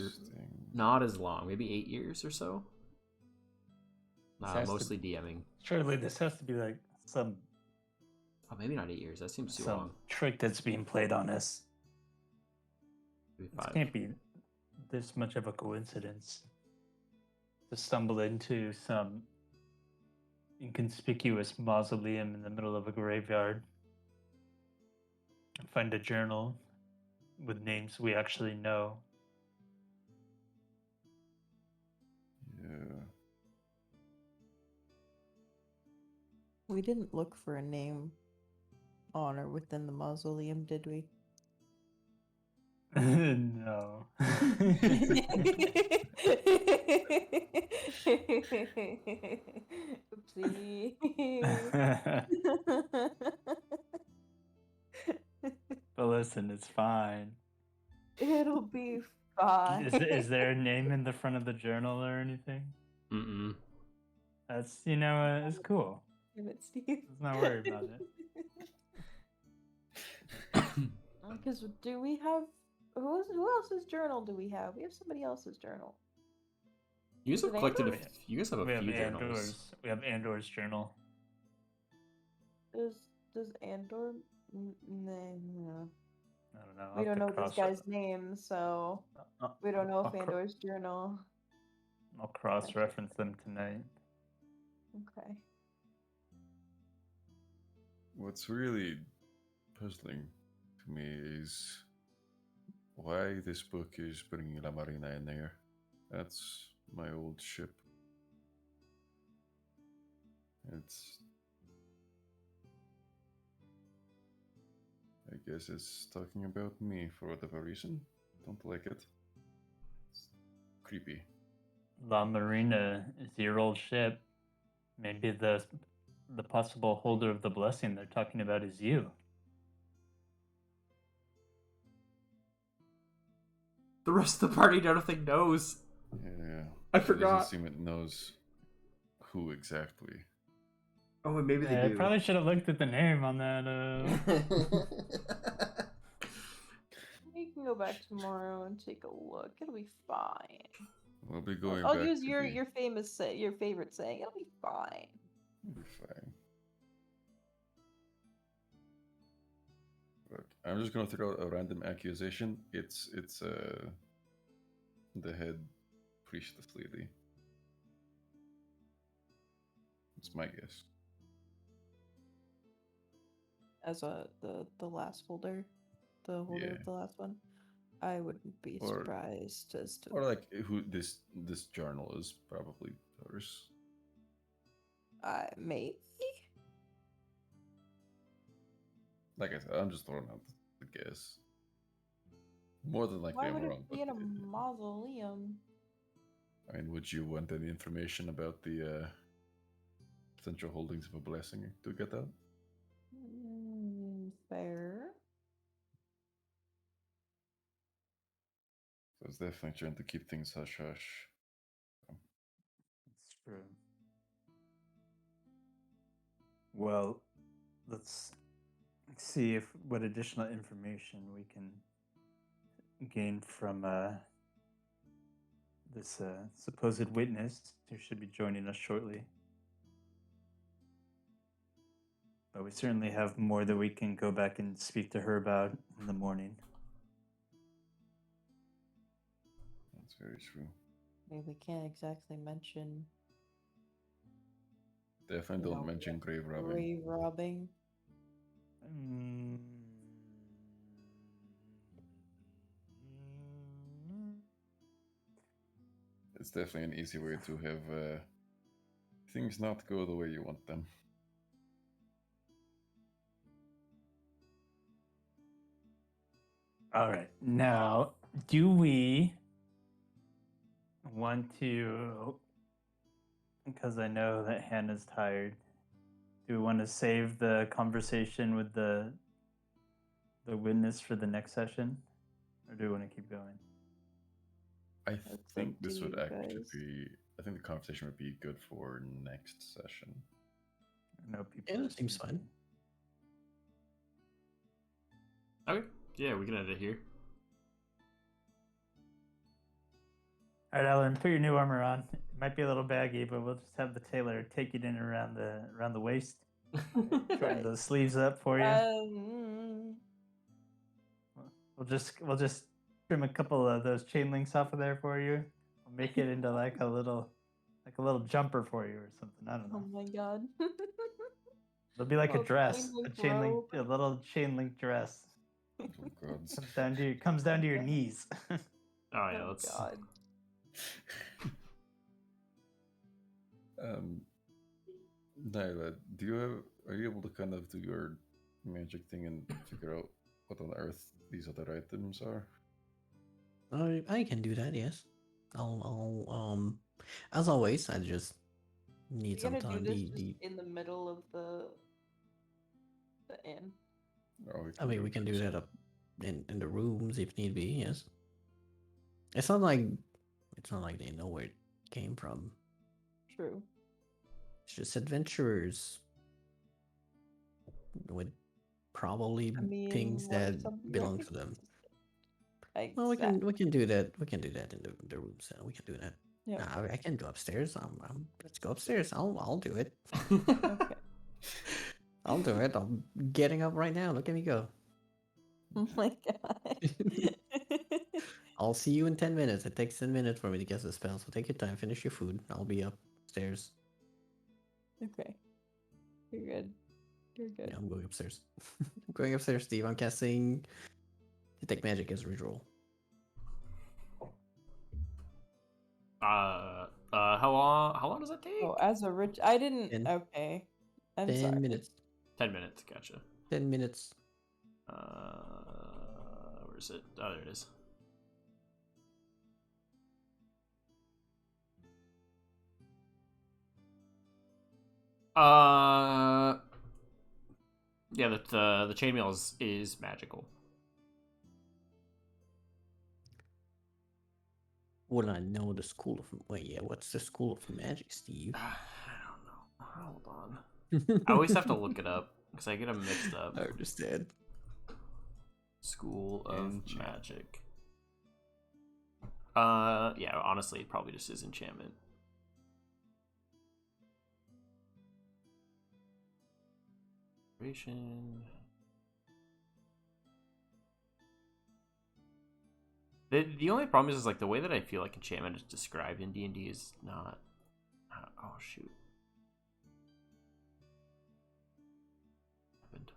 not as long, maybe 8 years or so. Mostly DMing. Surely this has to be like some. Oh, maybe not 8 years. That seems too some long. trick that's being played on us. Maybe This 5. can't be this much of a coincidence to stumble into some inconspicuous mausoleum in the middle of a graveyard and find a journal with names we actually know. Yeah. We didn't look for a name on or within the mausoleum, did we? No. Oopsie. But listen, it's fine. It'll be fine. Is there a name in the front of the journal or anything? Mm-mm. That's it's cool. Damn it, Steve. Let's not worry about it. Because do we have who else's journal do we have? We have somebody else's journal. You guys Is have it collected. Andor? You guys have a We have few journals. Andor's. We have Andor's journal. Does Andor? No. I don't know. I'll We have don't to know this cross- guy's name, so we don't know if I'll Andor's journal. I'll cross-reference them tonight. Okay. What's really puzzling to me is why this book is bringing La Marina in there. That's my old ship. I guess it's talking about me for whatever reason. Don't like it. It's creepy. La Marina is your old ship. Maybe the possible holder of the blessing they're talking about is you. The rest of the party, nothing knows. Yeah. I It forgot. doesn't seem it knows who exactly. Oh, and maybe I probably should have looked at the name on that. We can go back tomorrow and take a look. It'll be fine. We'll be going I'll back use to your the- your favorite saying. It'll be fine. We'll be fine. Look, I'm just gonna throw out a random accusation. It's the head priest of Lily. It's my guess. As the last holder, the holder Yeah. of the last one, I wouldn't be Or- surprised as to. Or like who this journal is probably hers. Maybe. Like I said, I'm just throwing out the guess. More than likely Why I'm would wrong. it be in a mausoleum? I mean, would you want any information about the potential holdings of a blessing to get out? Fair. So it's definitely trying to keep things hush hush. It's true. Well, let's see if what additional information we can gain from this supposed witness who should be joining us shortly. But we certainly have more that we can go back and speak to her about in the morning. That's very true. Maybe we can't exactly mention Definitely You don't know, mention grave robbing. grave robbing. It's definitely an easy way to have things not go the way you want them. All right. Now, do we want to, because I know that Hannah's tired, do we want to save the conversation with the witness for the next session? Or do we want to keep going? I That's think up this to would you actually guys. be. I think the conversation would be good for next session. I know people. Yeah, are that seems fine. sleeping. Okay. Yeah, we can end it here. All right, Ellen, put your new armor on. It might be a little baggy, but we'll just have the tailor take it in around the waist. Shorten those sleeves up for you. We'll just trim a couple of those chain links off of there for you. We'll make it into like a little jumper for you or something. I don't Oh know. my god. It'll be like a Little dress, chain-link a little chain link dress. Oh God. Comes down to your knees. Oh yeah, Oh let's. god. Nyla, are you able to kind of do your magic thing and figure out what on earth these other items are? I can do that. Yes. As always, I just need We some gotta do time. this just in the middle of the inn. Or we I mean, do we it can do just- that up in the rooms if need be. Yes. It's not like they know where it came from. True. It's just adventurers with probably I mean, things what that if somebody belong to them. recognizes? Well, Exactly. we can do that. We can do that in the rooms. We can do that. Yeah. I can go upstairs. Let's go upstairs. I'll do it. Okay. I'll do it. I'm getting up right now. Look at me go. Oh my god. I'll see you in 10 minutes. It takes 10 minutes for me to get the spell, so take your time. Finish your food. I'll be upstairs. Okay. You're good. You're good. Yeah, I'm going upstairs. I'm going upstairs, Steve. I'm casting Detect Magic as a reroll. How long does that take? Oh, as a rich, I didn't. 10 Okay. I'm 10 sorry. minutes. 10 minutes. Gotcha. 10 minutes. Where is it? Oh, there it is. Yeah, the chainmail is magical. Well, I know the school of. Wait, yeah, what's the school of magic, Steve? I don't know. Hold on. I always have to look it up because I get them mixed up. I understand. School of Enchant. Magic. Yeah, honestly, it probably just is enchantment. Duration. The only problem is like the way that I feel like enchantment is described in D&D is not. Oh shoot. Happened.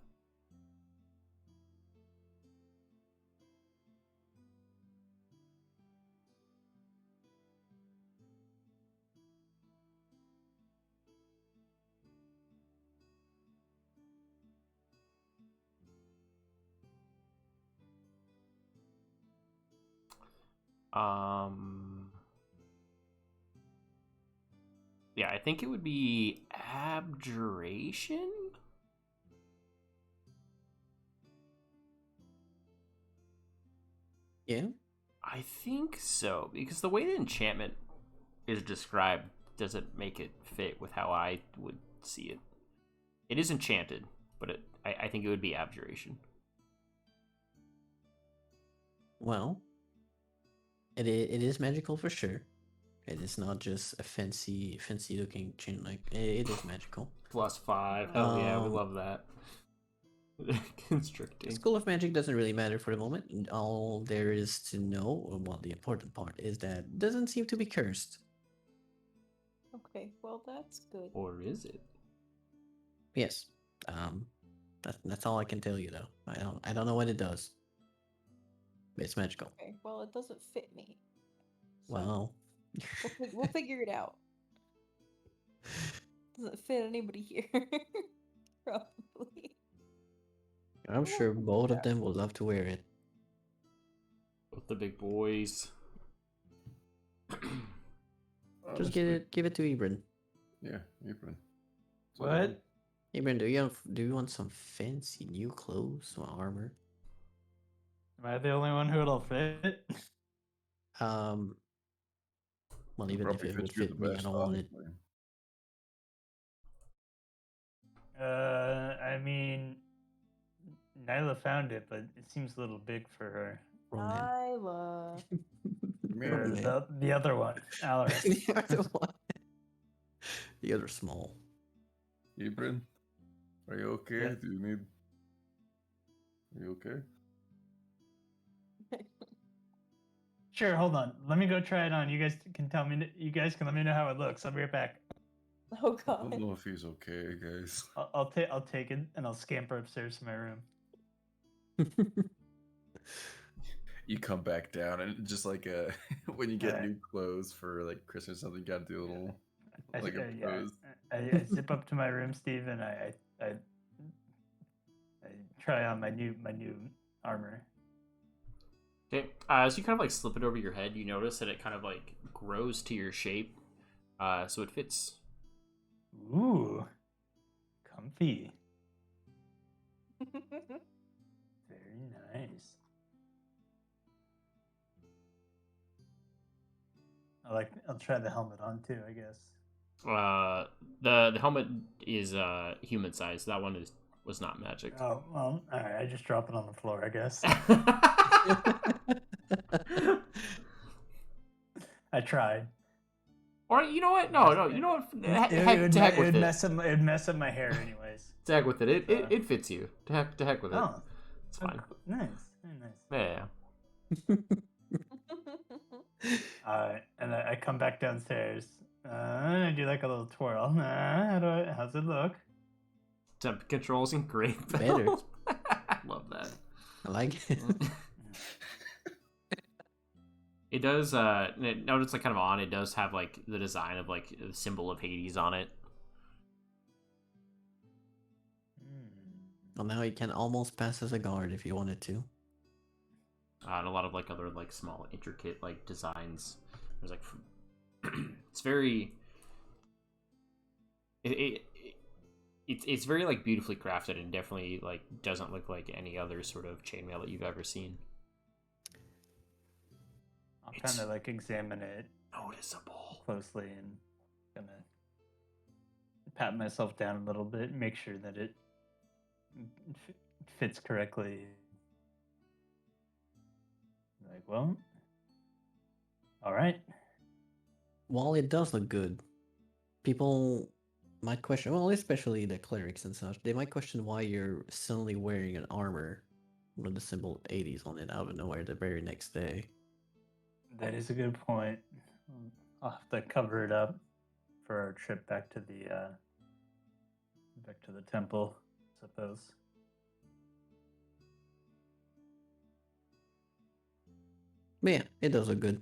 Yeah, I think it would be abjuration. Yeah. I think so because the way the enchantment is described doesn't make it fit with how I would see it. It is enchanted, but I think it would be abjuration. Well, it is magical for sure. It is not just a fancy looking chain. Like it is magical. +5. Hell yeah, we Um, love that. Constricting. School of Magic doesn't really matter for the moment. All there is to know, or well, the important part is that it doesn't seem to be cursed. Okay. Well, that's good. Or is it? Yes. That's all I can tell you though. I don't know what it does. But it's magical. Okay. Well, it doesn't fit me. So Well, we'll figure it out. Doesn't fit anybody here. Probably. I'm We'll sure figure both it of out. them would love to wear it. With the big boys. Just Honestly, give it to Ibrin. Yeah, Ibrin. What? Ibrin, do you want some fancy new clothes or armor? Am I the only one who it'll fit? Well, even if Probably it would fits you fit the me, I best, don't want it. honestly. I mean, Nyla found it, but it seems a little big for her. Ronan. Nyla. Me, Or Ronan. the other one, Alaris. the other one. The other small. Ibrin, are you okay? Yeah. Do you need? Are you okay? Sure, hold on. Let me go try it on. You guys can tell me. You guys can let me know how it looks. I'll be right back. Oh I don't god. know if he's okay, guys. I'll take it and I'll scamper upstairs to my room. You come back down and just like when you get Alright. new clothes for like Christmas or something, you gotta do a little Like a pose. I zip up to my room, Steve, and I try on my new armor. Okay, as you kind of like slip it over your head, you notice that it kind of like grows to your shape, so it fits. Ooh, comfy. Very nice. I'll try the helmet on too, I guess. The helmet is human size. That one was not magic. Oh, well, all right. I just drop it on the floor, I guess. I tried. Or you know what? No. You know what? To heck with it. It'd mess up my hair anyways. To heck with it. It fits you. To heck with it. Oh, It's fine. Nice. Very nice. Yeah. And I come back downstairs. I do like a little twirl. How's it look? Temp controls in great. Better. I love that. I like it. It does. Notice like kind of on. It does have like the design of like the symbol of Hades on it. Well, now you can almost pass as a guard if you wanted to. And a lot of like other like small intricate like designs. There's like it's very it's very like beautifully crafted and definitely like doesn't look like any other sort of chainmail that you've ever seen. I'll kind of like examine it Noticeable. closely and gonna pat myself down a little bit, make sure that it fits correctly. Like, well, all right. While it does look good, people might question, well, especially the clerics and such, they might question why you're suddenly wearing an armor with the symbol 80s on it out of nowhere the very next day. That is a good point. I'll have to cover it up for our trip back to the temple, I suppose. But yeah, it does look good.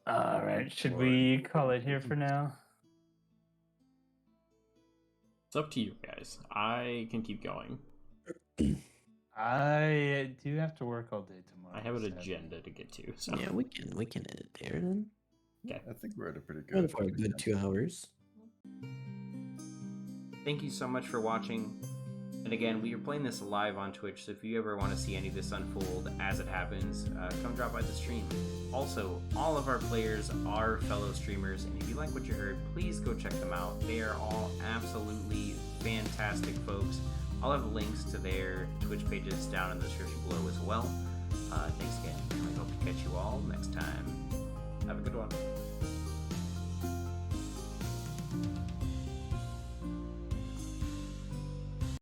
All right, should we call it here for now? It's up to you guys. I can keep going. I do have to work all day tomorrow. I have an sadly. agenda to get to. So Yeah, we can end it there then. I think we're at a pretty Good good. for a good 2 hours. thank you so much for watching. And again, we are playing this live on Twitch, so if you ever want to see any of this unfold as it happens, come drop by the stream. Also, all of our players are fellow streamers, and if you like what you heard, please go check them out. They are all absolutely fantastic folks. I'll have links to their Twitch pages down in the description below as well. Thanks again, and we hope to catch you all next time. Have a good one.